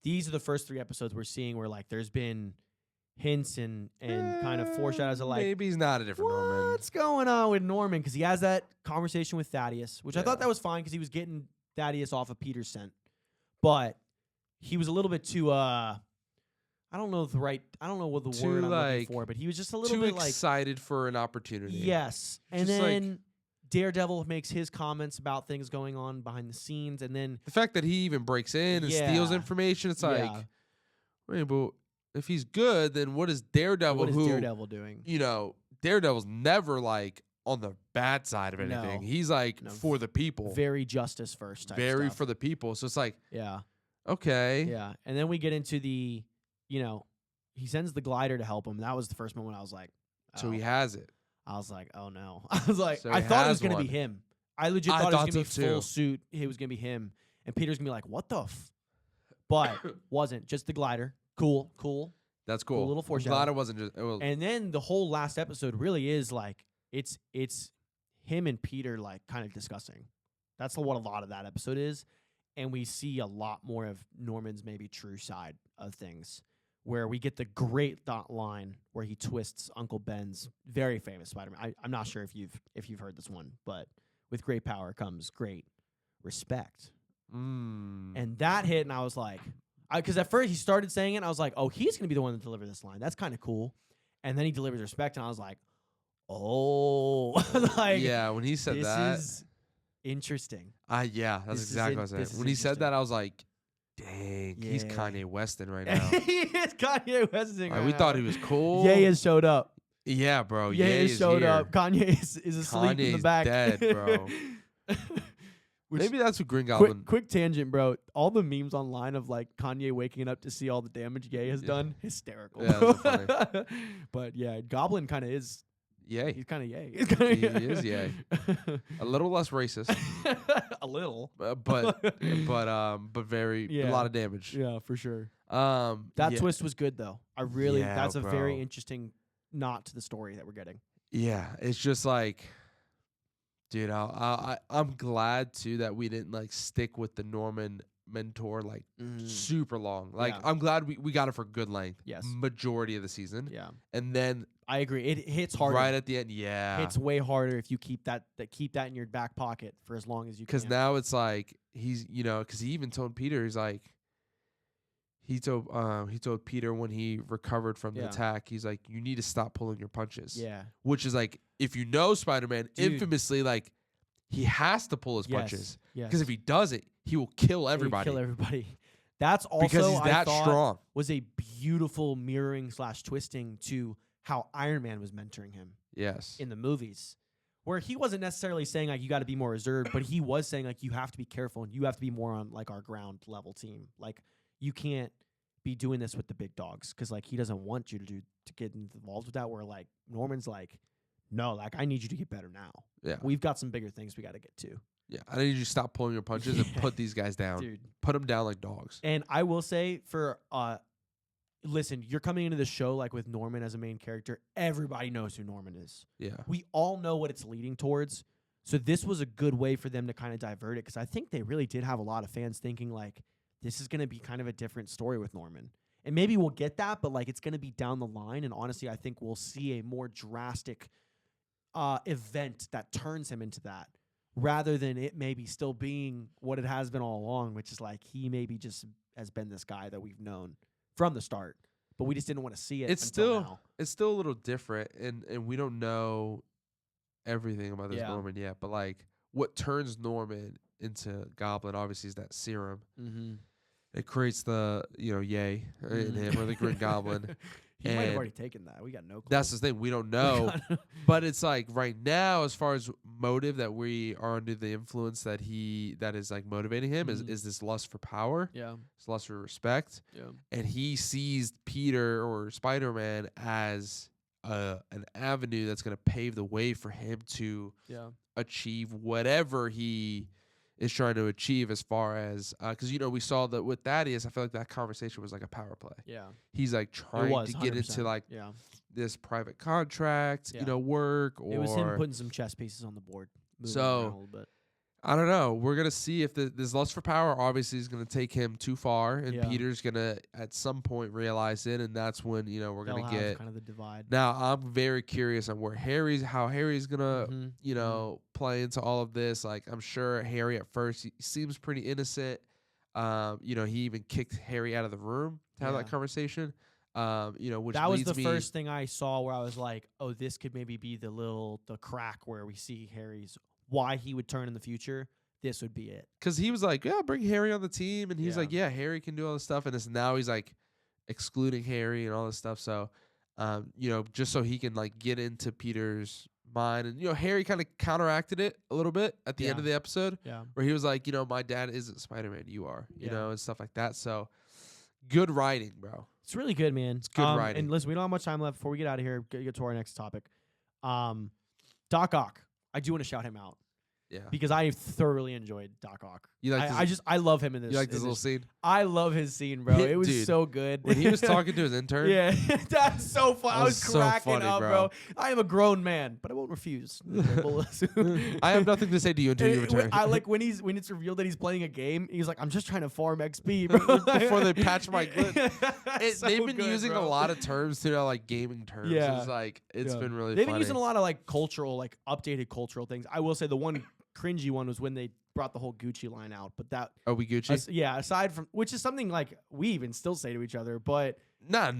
These are the first 3 episodes we're seeing where like there's been hints and kind of foreshadows of like maybe he's not a different Norman. What's going on with Norman? Because he has that conversation with Thaddeus, which I thought that was fine because he was getting Thaddeus off of Peter's scent, but he was a little bit too I don't know what the word I'm looking for, but he was just a little bit too excited for an opportunity. Yes, and then Daredevil makes his comments about things going on behind the scenes, and then the fact that he even breaks in and steals information, it's like, wait, but if he's good, then what is Daredevil? What is Daredevil doing? Daredevil's never like on the bad side of anything. No. He's like for the people. Very justice first type Very stuff. for the people. So it's like, okay. Yeah. And then we get into the, he sends the glider to help him. That was the first moment I was like, so he has it. I was like, oh no. I was like, so I thought it was going to be him. I legit thought it was going to be so full suit. It was going to be him. And Peter's going to be like, what the But wasn't. Just the glider. Cool. That's cool. A little foreshadowing. I'm glad it wasn't just. And then the whole last episode really is like, it's him and Peter like kind of discussing. That's what a lot of that episode is. And we see a lot more of Norman's maybe true side of things, where we get the great line where he twists Uncle Ben's very famous Spider-Man. I'm not sure if you've heard this one, but with great power comes great respect. And that hit, and I was like, because at first he started saying it, and I was like, oh, he's going to be the one to deliver this line. That's kind of cool. And then he delivers respect, and I was like, oh. like, yeah, when he said that. This is interesting. Yeah, that's exactly what I was saying. When he said that, I was like, dang, he's Kanye Weston right now. He is Kanye Weston right we now. thought he was cool. Ye has showed up. Yeah, bro. Ye has showed here. up. Kanye is asleep in the back. Dead, bro. Maybe that's what Green Goblin. Quick tangent, bro. All the memes online of like Kanye waking up to see all the damage Ye has done, hysterical. Yeah, that's funny. But yeah, Goblin kind of is. Yay. He's kind of yay. He is yay. A little less racist. A little. But very a lot of damage. Yeah, for sure. That twist was good though. That's a bro. very interesting knot to the story that we're getting. Yeah, it's just like, dude, I'm glad too that we didn't like stick with the Norman mentor like super long. Like I'm glad we got it for good length. Yes. Majority of the season. Yeah. And then I agree. It hits harder. Right at the end, yeah. It's way harder if you keep that in your back pocket for as long as you can. Because now it's like he's, because he even told Peter, he's like, he told Peter when he recovered from the attack, he's like, you need to stop pulling your punches. Yeah. Which is like, if you know Spider-Man, infamously, like, he has to pull his punches. Yes. Because if he doesn't, he will kill everybody. That's also, because he's that strong. Was a beautiful mirroring / twisting to how Iron Man was mentoring him. Yes. In the movies. Where he wasn't necessarily saying like you got to be more reserved, but he was saying like you have to be careful and you have to be more on like our ground level team. Like you can't be doing this with the big dogs because like he doesn't want you to get involved with that. Where like Norman's like, no, like I need you to get better now. Yeah, we've got some bigger things we got to get to. Yeah, I need you to stop pulling your punches and put these guys down. Dude, put them down like dogs. And I will say for listen, you're coming into the show like with Norman as a main character. Everybody knows who Norman is. Yeah. We all know what it's leading towards. So this was a good way for them to kind of divert it because I think they really did have a lot of fans thinking like this is going to be kind of a different story with Norman. And maybe we'll get that, but like it's going to be down the line. And honestly, I think we'll see a more drastic event that turns him into that rather than it maybe still being what it has been all along, which is like he maybe just has been this guy that we've known from the start, but we just didn't want to see it. It's still a little different, and we don't know everything about this Norman yet. But like, what turns Norman into Goblin obviously is that serum. Mm-hmm. It creates the Yay in him or the Green Goblin. He might have already taken that. We got no clue. That's the thing. We don't know. But it's like right now, as far as motive that we are under the influence that is like motivating him is this lust for power. Yeah. It's lust for respect. Yeah. And he sees Peter or Spider-Man as an avenue that's going to pave the way for him to achieve whatever he is trying to achieve as far as because we saw that with Thaddeus, I feel like that conversation was like a power play. Yeah, he's like trying to get into like this private contract, work. Or it was him putting some chess pieces on the board. So I don't know. We're gonna see if this lust for power obviously is gonna take him too far, and Peter's gonna at some point realize it, and that's when we're gonna get kind of the divide. Now I'm very curious on how Harry's gonna play into all of this. Like I'm sure Harry at first he seems pretty innocent. He even kicked Harry out of the room to have that conversation. Which that was the first thing I saw where I was like, oh, this could maybe be the crack where we see Harry's. Why he would turn in the future, this would be it. Because he was like, yeah, bring Harry on the team. And he's like, yeah, Harry can do all this stuff. And now he's like excluding Harry and all this stuff. So, just so he can like get into Peter's mind. And, Harry kind of counteracted it a little bit at the end of the episode. Yeah. Where he was like, my dad isn't Spider-Man. You are, and stuff like that. So good writing, bro. It's really good, man. It's good writing. And listen, we don't have much time left before we get out of here. Get to our next topic. Doc Ock. I do want to shout him out. Yeah. because I thoroughly enjoyed Doc Ock. You like I love him in this. You like this little scene? I love his scene, bro. It was Dude, so good. When he was talking to his intern. Yeah, that's so fun. I was so cracking funny, up, bro. I am a grown man, but I won't refuse. I have nothing to say to you until you return. I like when it's revealed that he's playing a game. He's like, I'm just trying to farm XP bro. Before they patch my glitch. So they've been good, using bro. a lot of terms too, like gaming terms. Yeah. It's like it's been really. They've funny. been using a lot of like cultural, like updated cultural things. I will say the one cringy one was when they brought the whole Gucci line out, but that Are we Gucci? yeah, aside from which is something like we even still say to each other, but No.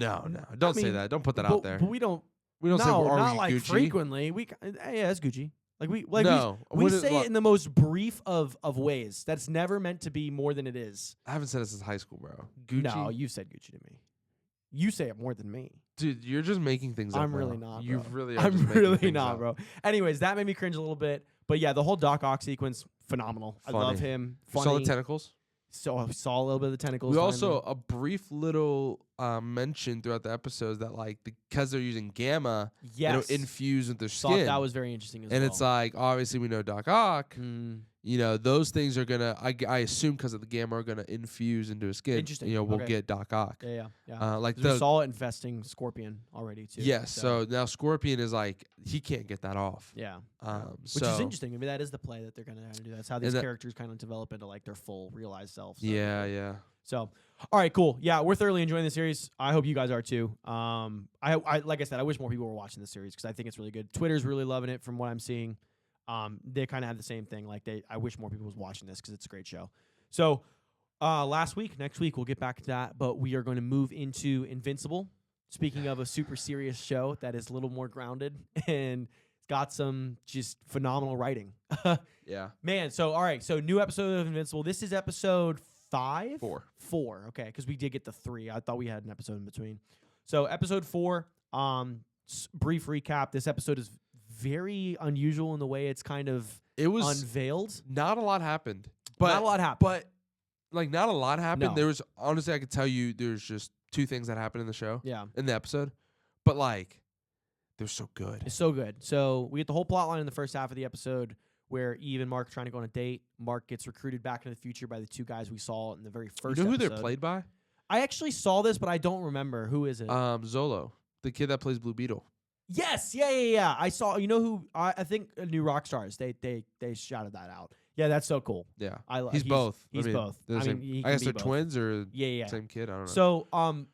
Don't say that. Don't put that out there. But we don't We don't say no, are not we like Gucci? frequently. Yeah, it's Gucci. Like No, we what is- say it in the most brief of ways. That's never meant to be more than it is. I haven't said it since high school, bro. Gucci. No, you said Gucci to me. You say it more than me. Dude, you're just making things up. I'm bro. really not. You Bro. really are. I'm just making really things not, up. bro. Anyways, that made me cringe a little bit. But yeah, the whole Doc Ock sequence, phenomenal. I love Funny. him. You Funny. saw the tentacles. So I saw a little bit of the tentacles. We finally. also a brief little mention throughout the episodes that like because they're using gamma, yes. it'll infuse with their thought skin. that was very interesting as and well. it's like obviously we know Doc Ock. You know those things are gonna. I assume because of the gamma are gonna infuse into his skin. Interesting. You know we'll Okay. get Doc Ock. Yeah. Like 'Cause we saw it infesting Scorpion already too. yes. So now Scorpion is like he can't get that off. Yeah. Which So is interesting. Maybe that is the play that they're gonna have to do. That's how these that- characters kind of develop into like their full realized selves. So. Yeah. So, all right, cool. Yeah, we're thoroughly enjoying the series. I hope you guys are too. I like I said, I wish more people were watching this series because I think it's really good. Twitter's really loving it from what I'm seeing. They kind of have the same thing. Like I wish more people was watching this because it's a great show. So, next week we'll get back to that, but we are going to move into Invincible. Speaking of a super serious show that is a little more grounded and it's got some just phenomenal writing. Yeah. Man, so all right, so new episode of Invincible. This is episode 5? 4, okay, because we did get the 3. I thought we had an episode in between. So episode 4, brief recap. This episode is very unusual in the way it's kind of unveiled. Not a lot happened. But not a lot happened. But like not a lot happened. No. There was honestly I could tell you there's just 2 things that happened in the show. Yeah. In the episode. But like they're so good. It's so good. So we get the whole plot line in the first half of the episode where Eve and Mark are trying to go on a date. Mark gets recruited back into the future by the 2 guys we saw in the very first You know who episode. they're played by? I actually saw this, but I don't remember. Who is it? Zolo, the kid that plays Blue Beetle. Yes, yeah. I saw. You know who? I think New Rock Stars. They shouted that out. Yeah, that's so cool. Yeah, He's both. He's both. I he guess can they're be both. twins or Yeah. same kid. I don't know. So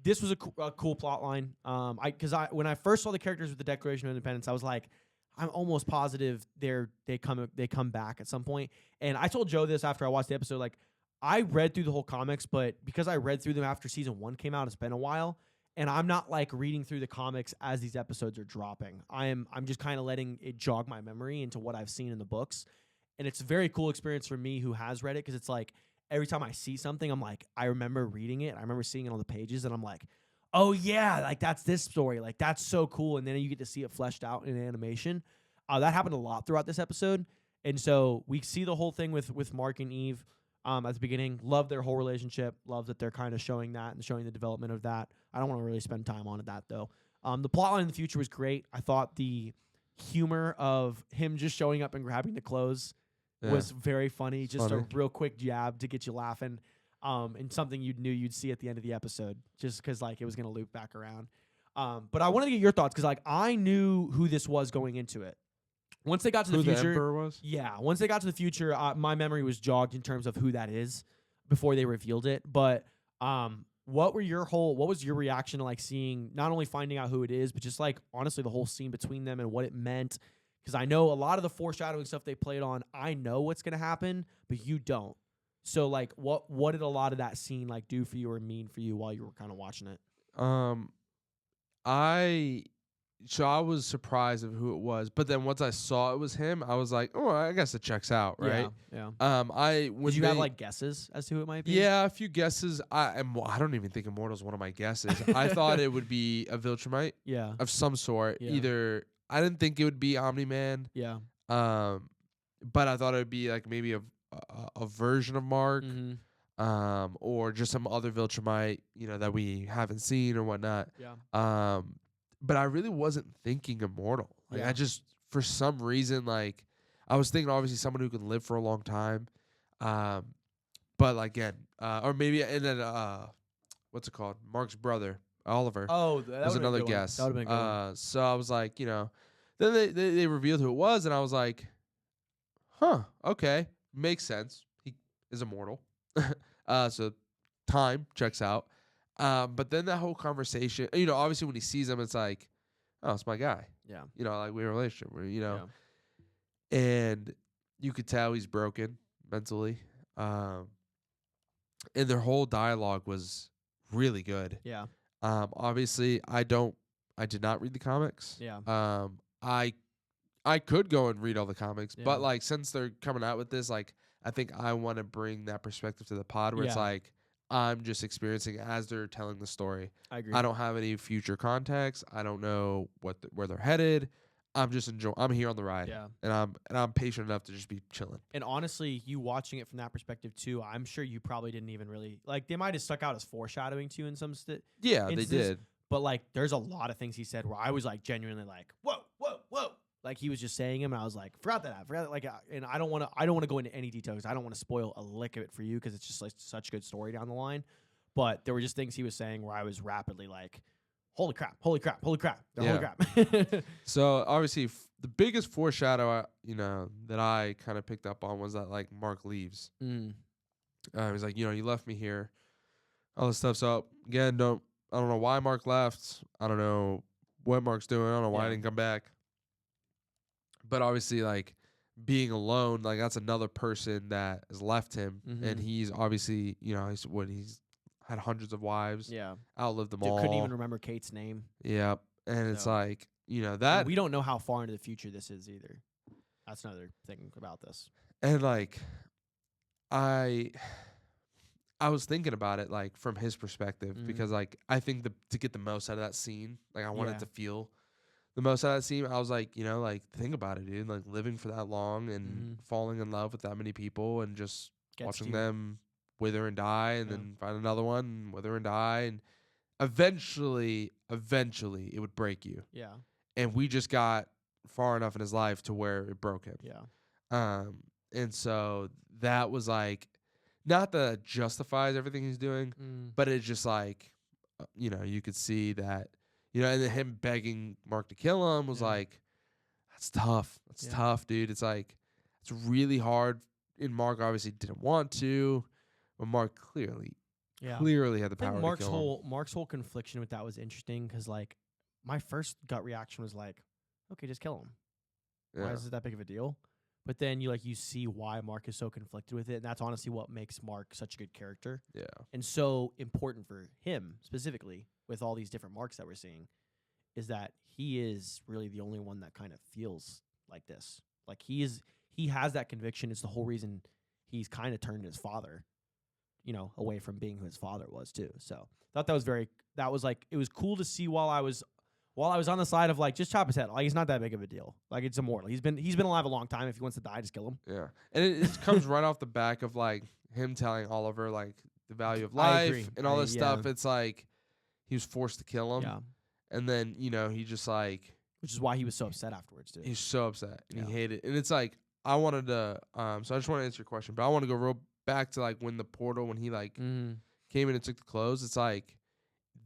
this was a cool plot line. Because when I first saw the characters with the Declaration of Independence, I was like, I'm almost positive they come back at some point. And I told Joe this after I watched the episode. Like, I read through the whole comics, but because I read through them after season 1 came out, it's been a while. And I'm not like reading through the comics as these episodes are dropping. I'm just kind of letting it jog my memory into what I've seen in the books. And it's a very cool experience for me who has read it because it's like every time I see something, I'm like, I remember reading it. I remember seeing it on the pages and I'm like, oh yeah, like that's this story. Like that's so cool. And then you get to see it fleshed out in animation. That happened a lot throughout this episode. And so we see the whole thing with Mark and Eve at the beginning. Love their whole relationship. Love that they're kind of showing that and showing the development of that. I don't want to really spend time on that though. The plotline in the future was great. I thought the humor of him just showing up and grabbing the clothes was very funny. Just a real quick jab to get you laughing. And something you knew you'd see at the end of the episode just because like it was going to loop back around. But I wanted to get your thoughts because like I knew who this was going into it. Once they got to the future, the Emperor was? Yeah. Once they got to the future, my memory was jogged in terms of who that is before they revealed it. But what was your reaction to like seeing not only finding out who it is, but just like honestly the whole scene between them and what it meant? Because I know a lot of the foreshadowing stuff they played on, I know what's gonna happen, but you don't. So like, what did a lot of that scene like do for you or mean for you while you were kind of watching it? I was surprised of who it was, but then once I saw it was him, I was like, oh, I guess it checks out, right? Yeah. Did you have like guesses as to who it might be? Yeah, a few guesses. I don't even think Immortal's one of my guesses. I thought it would be a Viltrumite, of some sort. Yeah. Either I didn't think it would be Omni-Man, but I thought it would be like maybe a version of Mark, or just some other Viltrumite, that we haven't seen or whatnot. Yeah. But I really wasn't thinking Immortal. Like I just, for some reason, like I was thinking obviously someone who can live for a long time. But again, or maybe, and then what's it called? Mark's brother, Oliver. Oh, that was would've been a another good one. guess. That would've been a good one. So I was like, then they revealed who it was, and I was like, huh, okay, makes sense. He is immortal. So time checks out. But then that whole conversation, obviously when he sees him, it's like, oh, it's my guy. Yeah. Like we have a relationship, and you could tell he's broken mentally. And their whole dialogue was really good. Yeah. Obviously I did not read the comics. Yeah. I could go and read all the comics, Yeah. but like since they're coming out with this, like I think I want to bring that perspective to the pod where it's like I'm just experiencing as they're telling the story. I agree. I don't have any future context. I don't know where they're headed. I'm just I'm here on the ride. Yeah. And I'm patient enough to just be chilling. And honestly, you watching it from that perspective too, I'm sure you probably didn't even really they might have stuck out as foreshadowing to you in some Yeah, they did. But like there's a lot of things he said where I was like genuinely like, whoa. Like he was just saying him and I was like, forgot that. Like, and I don't want to go into any details. I don't want to spoil a lick of it for you because it's just like such a good story down the line. But there were just things he was saying where I was rapidly like, holy crap. Holy crap. So obviously the biggest foreshadow, that I kind of picked up on was that like Mark leaves. He's like, you left me here, all this stuff. So again, I don't know why Mark left. I don't know what Mark's doing. I don't know why he didn't come back. But obviously, like being alone, like that's another person that has left him, and he's obviously, he's had hundreds of wives. Yeah, outlived them all. Couldn't even remember Kate's name. Yeah, and it's like that. And we don't know how far into the future this is either. That's another thing about this. And like, I was thinking about it like from his perspective because like I think to get the most out of that scene, like I wanted to feel the most out of that scene. I was like, like think about it, dude. Like living for that long and falling in love with that many people and just watching them wither and die and then find another one and wither and die. And eventually it would break you. Yeah. And we just got far enough in his life to where it broke him. Yeah. And so that was like, not that it justifies everything he's doing, but it's just like, you could see that, and then him begging Mark to kill him was like, that's tough. That's tough, dude. It's like, it's really hard. And Mark obviously didn't want to, but Mark clearly had the power to kill him. Mark's whole confliction with that was interesting because, like, my first gut reaction was like, okay, just kill him. Why is it that big of a deal? But then you see why Mark is so conflicted with it, and that's honestly what makes Mark such a good character. Yeah. And so important for him specifically with all these different Marks that we're seeing is that he is really the only one that kind of feels like this. Like he has that conviction. It's the whole reason he's kind of turned his father, away from being who his father was too. So I thought it was cool to see while I was on the side of like, just chop his head. Like, it's not that big of a deal. Like, it's immortal. He's been alive a long time. If he wants to die, just kill him. Yeah. And it comes right off the back of like him telling Oliver like the value of life and all this stuff. It's like he was forced to kill him. Yeah. And then, he just like, which is why he was so upset afterwards too. He's so upset and he hated it. And it's like, I wanted to, so I just want to answer your question, but I want to go real back to like when he like came in and took the clothes. It's like,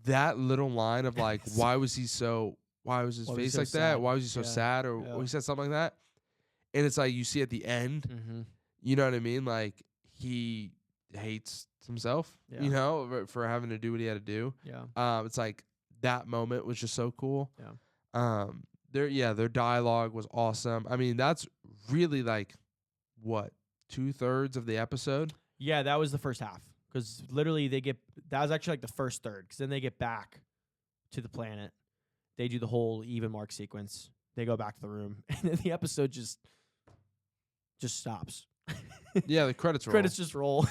that little line of like, why was his face like that? Why was he so sad? Or he said something like that. And it's like, you see at the end, you know what I mean? Like he hates himself, for having to do what he had to do. Yeah. It's like that moment was just so cool. Yeah. Their dialogue was awesome. I mean, that's really like what, 2/3 of the episode? Yeah. That was the first half. Because literally that was actually like the first third. Because then they get back to the planet. They do the whole even Mark sequence. They go back to the room. And then the episode just stops. Yeah, the credits roll. Credits just roll.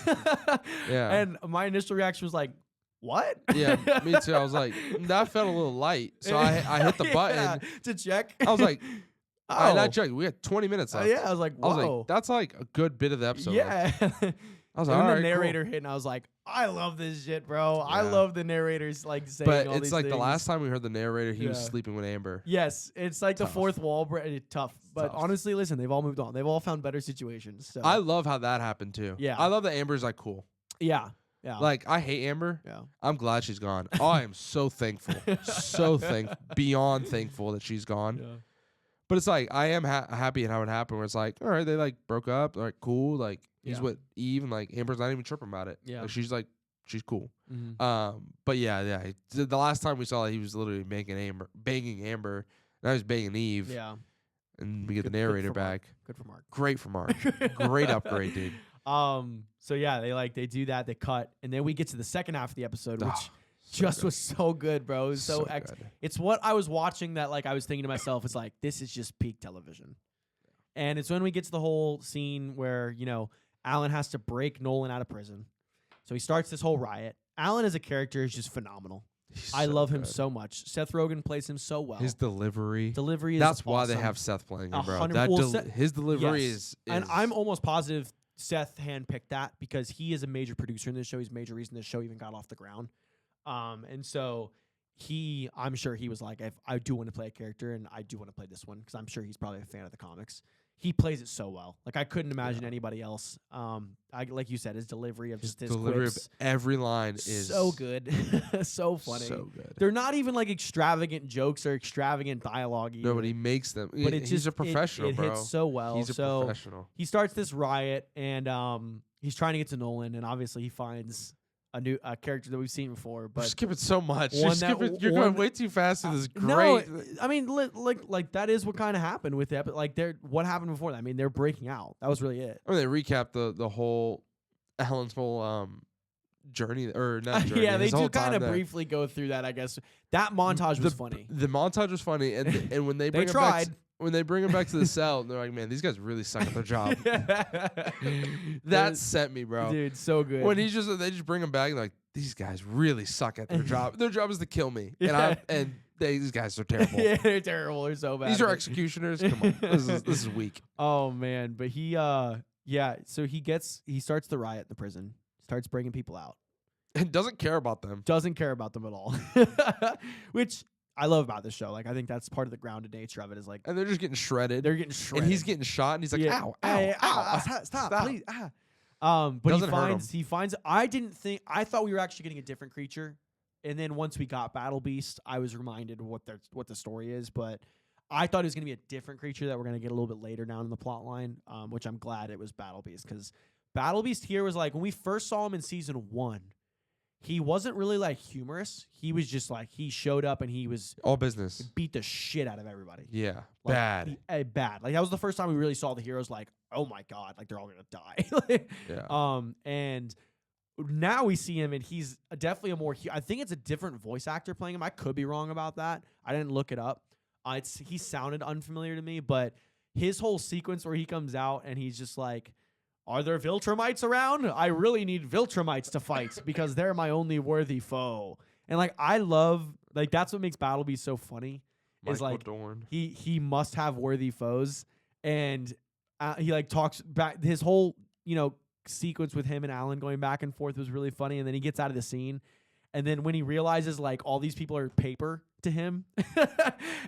Yeah. And my initial reaction was like, what? Yeah, me too. I was like, that felt a little light. So I hit the button. To check. I was like, oh. I checked. We had 20 minutes left. Yeah, I was like, whoa. I was like, that's like a good bit of the episode. Yeah. I was and like, then all the right, narrator hit, and I was like, I love this shit, bro. I Yeah. love the narrators like saying But all it's these like things. the last time we heard the narrator, he was Yeah. sleeping with Amber. Yes, it's like Tough. the fourth wall. Tough. But Tough. honestly, listen, they've all moved on. They've all found better situations. So I love how that happened too. Yeah. I love that Amber's like cool. yeah. Yeah. Like I hate Amber. yeah. I'm glad she's gone. Oh, I am so thankful, so beyond thankful that she's gone. Yeah. But it's like I am happy at how it happened. Where it's like, all right, they like broke up. Like cool. Like he's Yeah. with Eve, and like Amber's not even tripping about it. Yeah. Like, she's cool. Mhm. But yeah. The last time we saw it, he was literally banging Amber. Now he's banging Eve. Yeah. And we get Good- the good narrator for Mark. back. Good for Mark. Great for Mark. Great upgrade, dude. So yeah, they do that, they cut, and then we get to the second half of the episode, which Ah, so just good. was so good, bro. It was so good. it's what I was watching that like I was thinking to myself, it's like this is just peak television. And it's when we get to the whole scene where, you know, Allen has to break Nolan out of prison. So he starts this whole riot. Allen as a character is just phenomenal. He's I so love him good. so much. Seth Rogen plays him so well. His delivery. Delivery is That's why they awesome. have Seth playing him, bro. 100 That well, Seth- his delivery Yes. is. And I'm almost positive Seth handpicked that because he is a major producer in this show. He's a major reason this show even got off the ground. And so I'm sure he was like, if I do want to play a character and I do want to play this one because I'm sure he's probably a fan of the comics. He plays it so well. Like I couldn't imagine anybody else. Like you said, his delivery of his just his delivery quips, of every line is so good, so funny. So good. They're not even like extravagant jokes or extravagant dialogue. Either. Nobody makes them. But He's a professional, it bro. hits so well. He's a so professional. he starts this riot and he's trying to get to Nolan, and obviously he finds a character that we've seen before. You're But skipping so much. one You're going way too fast through this great. no, I mean, like that is what kind of happened with that. But like, what happened before that? I mean, they're breaking out. That was really it. I mean, they recap the whole Alan's whole journey, or not journey. Yeah, they his whole do kind time of there. briefly go through that. I guess that montage was funny. The montage was funny, and when they bring him tried. back, when they bring him back to the cell, they're like, man, these guys really suck at their job. That sent me, bro. Dude, so good. When they just bring him back, and they're like, these guys really suck at their job. Their job is to kill me, and these guys are terrible. Yeah, they're terrible. They're so bad. These are executioners. Come on, this is weak. Oh man, but he so he starts the riot in the prison, starts bringing people out. And doesn't care about them. Doesn't care about them at all. Which I love about this show. Like I think that's part of the grounded nature of it is like And they're just getting shredded. they're getting shredded. And he's getting shot, and he's like, Yeah. ow, Hey, ow, ow. stop, please. But Doesn't hurt he finds I thought we were actually getting a different creature. And then once we got Battle Beast, I was reminded of what the story is, but I thought it was going to be a different creature that we're going to get a little bit later down in the plot line, which I'm glad it was Battle Beast, because Battle Beast here was like, when we first saw him in season 1, he wasn't really like humorous. He was just like, he showed up and he was All business. beat the shit out of everybody. Yeah. Like, Bad. Bad. Like that was the first time we really saw the heroes like, oh my god, like they're all gonna die. Yeah. And now we see him and he's definitely a more. I think it's a different voice actor playing him. I could be wrong about that. I didn't look it up. He sounded unfamiliar to me, but his whole sequence where he comes out and he's just like, "Are there Viltrumites around? I really need Viltrumites to fight because they're my only worthy foe." And like I love that's what makes Battle Beast so funny. Is Michael like Dorn. he must have worthy foes, and he like talks back. His whole sequence with him and Allen going back and forth was really funny. And then he gets out of the scene, and then when he realizes like all these people are paper to him,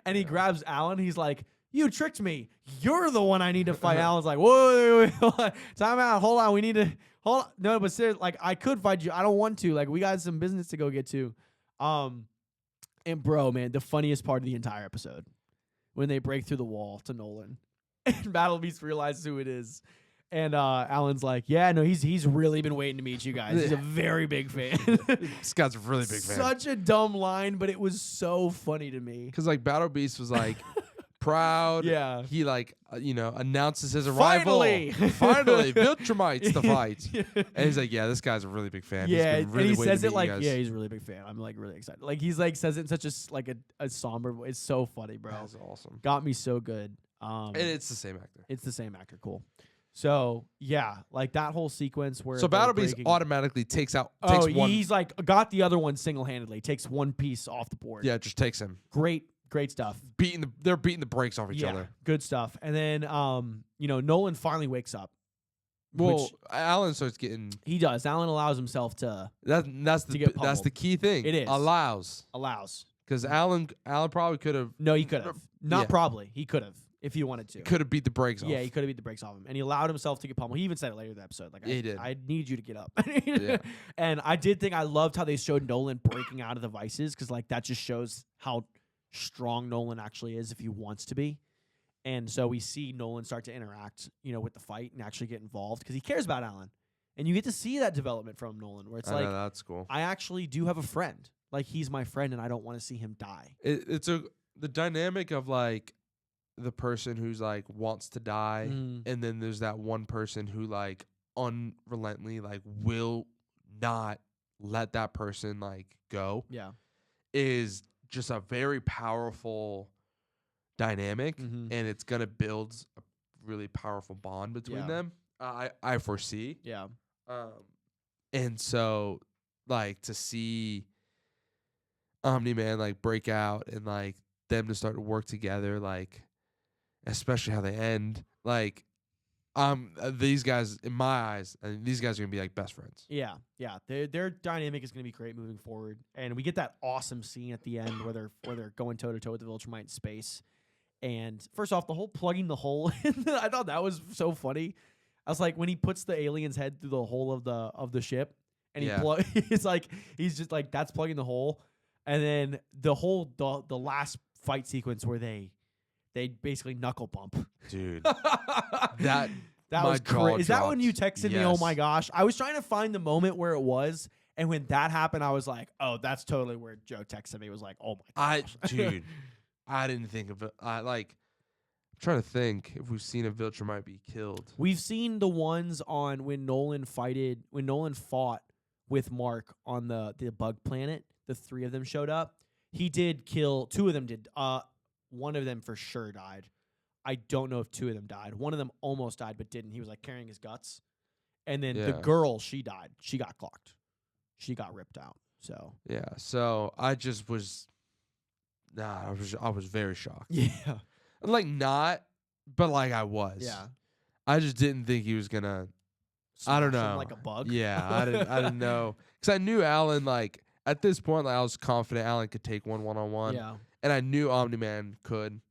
and he grabs Allen, he's like, "You tricked me. You're the one I need to fight." Allen's like, "Whoa, wait, time out. Hold on. We need to hold on. No, but seriously, like I could fight you. I don't want to. Like we got some business to go get to." And bro, man, the funniest part of the entire episode when they break through the wall to Nolan and Battle Beast realizes who it is. And Alan's like, "Yeah, no, he's really been waiting to meet you guys. He's a very big fan." This guy's a really big fan. Such a dumb line, but it was so funny to me. Because like Battle Beast was like proud. Yeah. He like announces his arrival. Finally, Viltrumites to fight. And he's like, "Yeah, this guy's a really big fan. Yeah, he's been really and he waiting says to it meet like, you guys." "Yeah, he's a really big fan. I'm like really excited." Like he's like says it in such a somber voice. It's so funny, bro. That's awesome. Got me so good. And it's the same actor. It's the same actor. Cool. So yeah, like that whole sequence where So they're Battle Beast breaking- automatically takes one. He's like got the other one single handedly. Takes one piece off the board. Yeah, just takes him. Great stuff. They're beating the brakes off each other. Good stuff. And then Nolan finally wakes up. Well, Allen starts getting. He does. Allen allows himself to. That's the key thing. It is allows. Because Allen probably could have. No, he could have. Not probably. He could have if he wanted to. Could have beat the brakes off. Yeah, he could have beat the brakes off him, and he allowed himself to get pummeled. He even said it later in the episode. Like, he did. I need you to get up. Yeah. And I did think I loved how they showed Nolan breaking out of the vices because like that just shows how strong Nolan actually is if he wants to be. And so we see Nolan start to interact, with the fight and actually get involved because he cares about Allen. And you get to see that development from Nolan where it's I know, that's cool. I actually do have a friend. Like, he's my friend and I don't want to see him die. It's the dynamic of, like, the person who's, like, wants to die, and then there's that one person who, like, unrelentingly, like, will not let that person, like, go. Yeah. Is just a very powerful dynamic, and it's going to build a really powerful bond between them. I foresee. Yeah. And so, like, to see Omni-Man, like, break out and, like, them to start to work together, like, especially how they end, like, these guys, in my eyes, these guys are going to be, like, best friends. Yeah, yeah. Their dynamic is going to be great moving forward. And we get that awesome scene at the end where they're going toe-to-toe with the Viltrumite in space. And first off, the whole plugging the hole, I thought that was so funny. I was like, when he puts the alien's head through the hole of the ship, and he's just like, that's plugging the hole. And then the last fight sequence where they basically knuckle bump. Dude. that was crazy. Is that when you texted me? Oh my gosh. I was trying to find the moment where it was, and when that happened, I was like, oh, that's totally where Joe texted me. It was like, oh my gosh. Dude, I didn't think of it. I'm trying to think if we've seen a Viltrumite be killed. We've seen the ones on when Nolan fought with Mark on the bug planet. The three of them showed up. He did kill. Two of them did. One of them for sure died. I don't know if two of them died. One of them almost died but didn't. He was like carrying his guts. And then the girl, she died. She got clocked. She got ripped out. So yeah. So I just was. I was very shocked. Yeah. Like, not, but like I was. Yeah. I just didn't think he was gonna. I don't know. Like a bug. Yeah, I didn't know, because I knew Allen. Like, at this point, like, I was confident Allen could take one-on-one. Yeah. And I knew Omni-Man could.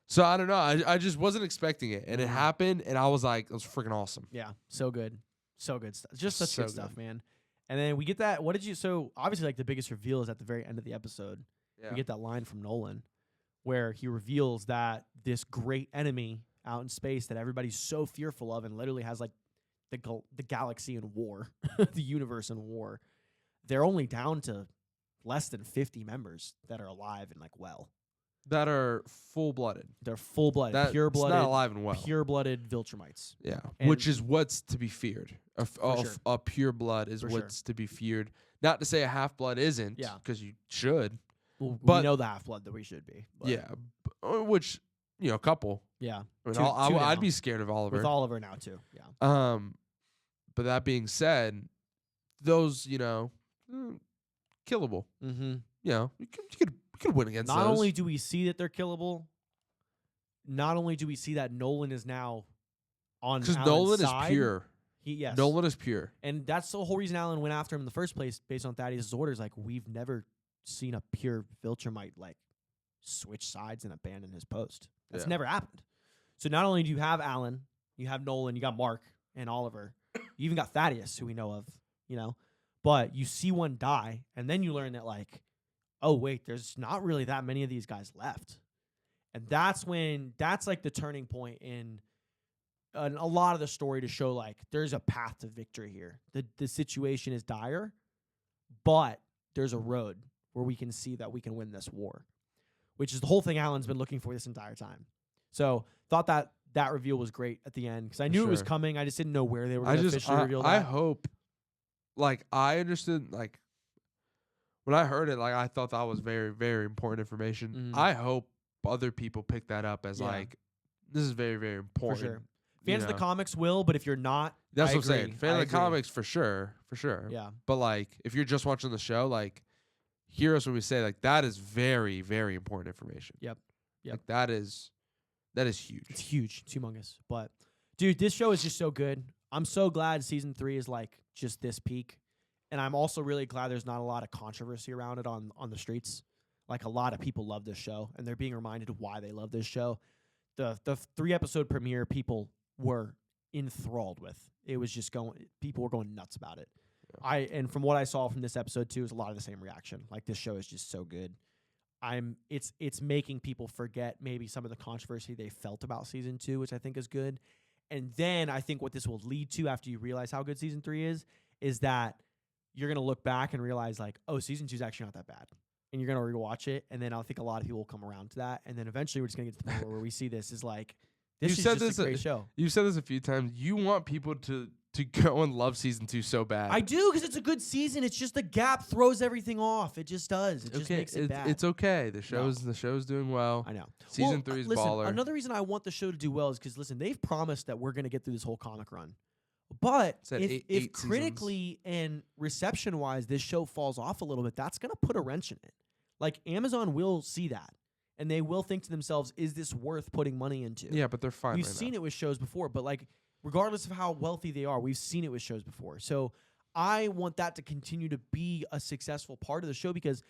So I don't know. I just wasn't expecting it, and it happened, and I was like, it was freaking awesome. Yeah. So good. So good stuff. Just such good stuff, man. And then we get that. So obviously, like, the biggest reveal is at the very end of the episode. Yeah. We get that line from Nolan where he reveals that this great enemy out in space that everybody's so fearful of and literally has, like, the galaxy in war, the universe in war, they're only down to less than 50 members that are alive and, like, well. That are full-blooded. They're full-blooded, pure-blooded. Not alive and well. Pure-blooded Viltrumites. Yeah, which is what's to be feared. A pure blood is what's to be feared. Not to say a half-blood isn't, because you should. Well, but we know the half-blood that we should be. But. Yeah, which, a couple. Yeah. I mean, I'd be scared of Oliver. With Oliver now, too. Yeah. But that being said, those, killable. Mm-hmm. You could win against Not those. only do we see that they're killable, not only do we see that Nolan is now on Allen's Nolan side, is pure. Nolan is pure. And that's the whole reason Allen went after him in the first place, based on Thaddeus' orders. Like, we've never seen a pure Viltrumite, like, switch sides and abandon his post. That's never happened. So not only do you have Allen, you have Nolan, you got Mark and Oliver. You even got Thaddeus, who we know of, But you see one die, and then you learn that, like, oh, wait, there's not really that many of these guys left. And that's like the turning point in a lot of the story to show, like, there's a path to victory here. The situation is dire, but there's a road where we can see that we can win this war, which is the whole thing Allen's been looking for this entire time. So thought that reveal was great at the end, because I knew it was coming. I just didn't know where they were going to officially reveal that. I hope, like, I understood, like, when I heard it, like, I thought that was very, very important information. Mm-hmm. I hope other people pick that up as, like, this is very, very important. For sure. Fans of the comics will, but if you're not, that's what I'm saying. Fans of the comics, for sure. Yeah. But, like, if you're just watching the show, like, hear us when we say, like, that is very, very important information. Yep. Like, that is huge. It's huge. It's humongous. But, dude, this show is just so good. I'm so glad season 3 is like just this peak. And I'm also really glad there's not a lot of controversy around it on the streets. Like a lot of people love this show and they're being reminded of why they love this show. The 3-episode premiere people were enthralled with. It was just people were going nuts about it. Yeah. And from what I saw from this episode too, is a lot of the same reaction. Like this show is just so good. It's making people forget maybe some of the controversy they felt about season 2, which I think is good. And then I think what this will lead to after you realize how good season 3 is that you're going to look back and realize like, oh, season 2 is actually not that bad. And you're going to rewatch it. And then I think a lot of people will come around to that. And then eventually we're just going to get to the point where we see this is like, this is just a great show. You've said this a few times. You want people to go and love season 2 so bad. I do, because it's a good season. It's just the gap throws everything off. It just does. It just makes it bad. It's okay. The show's doing well. I know. Season 3 is baller. Another reason I want the show to do well is because, listen, they've promised that we're going to get through this whole comic run. But if critically and reception-wise this show falls off a little bit, that's going to put a wrench in it. Like, Amazon will see that. And they will think to themselves, is this worth putting money into? Yeah, but they're fine. We've seen it with shows before, but like, regardless of how wealthy they are, we've seen it with shows before. So I want that to continue to be a successful part of the show because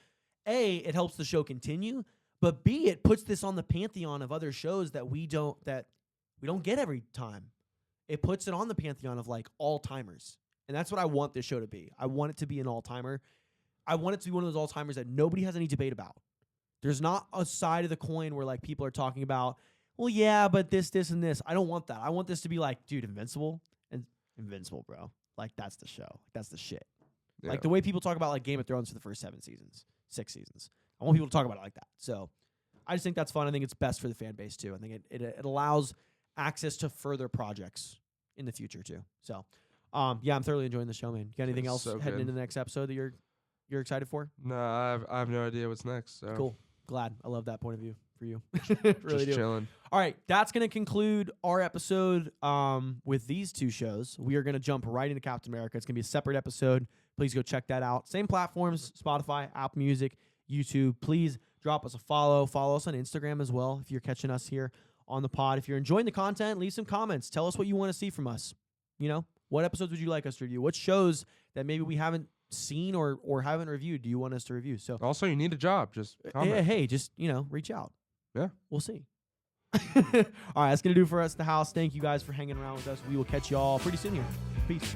A, it helps the show continue, but B, it puts this on the pantheon of other shows that we don't get every time. It puts it on the pantheon of like all-timers. And that's what I want this show to be. I want it to be an all-timer. I want it to be one of those all-timers that nobody has any debate about. There's not a side of the coin where like people are talking about, well, yeah, but this, and this. I don't want that. I want this to be like, dude, Invincible, bro. Like, that's the show. That's the shit. Yeah. Like, the way people talk about like Game of Thrones for the first 6 seasons. I want people to talk about it like that. So I just think that's fun. I think it's best for the fan base, too. I think it allows access to further projects in the future, too. So, yeah, I'm thoroughly enjoying the show, man. You got anything else heading into the next episode that you're excited for? No, I have no idea what's next. So. Cool. Glad. I love that point of view for you. Really just chilling. All right, that's going to conclude our episode with these 2 shows. We are going to jump right into Captain America. It's going to be a separate episode. Please go check that out. Same platforms, Spotify, Apple Music, YouTube. Please drop us a follow. Follow us on Instagram as well if you're catching us here on the pod. If you're enjoying the content, leave some comments. Tell us what you want to see from us. You know, what episodes would you like us to review? What shows that maybe we haven't seen or haven't reviewed do you want us to review? So also, you need a job, just comment. Hey, just reach out. Yeah, we'll see. All right, that's gonna do for us at the house. Thank you guys for hanging around with us. We will catch you all pretty soon here. Peace.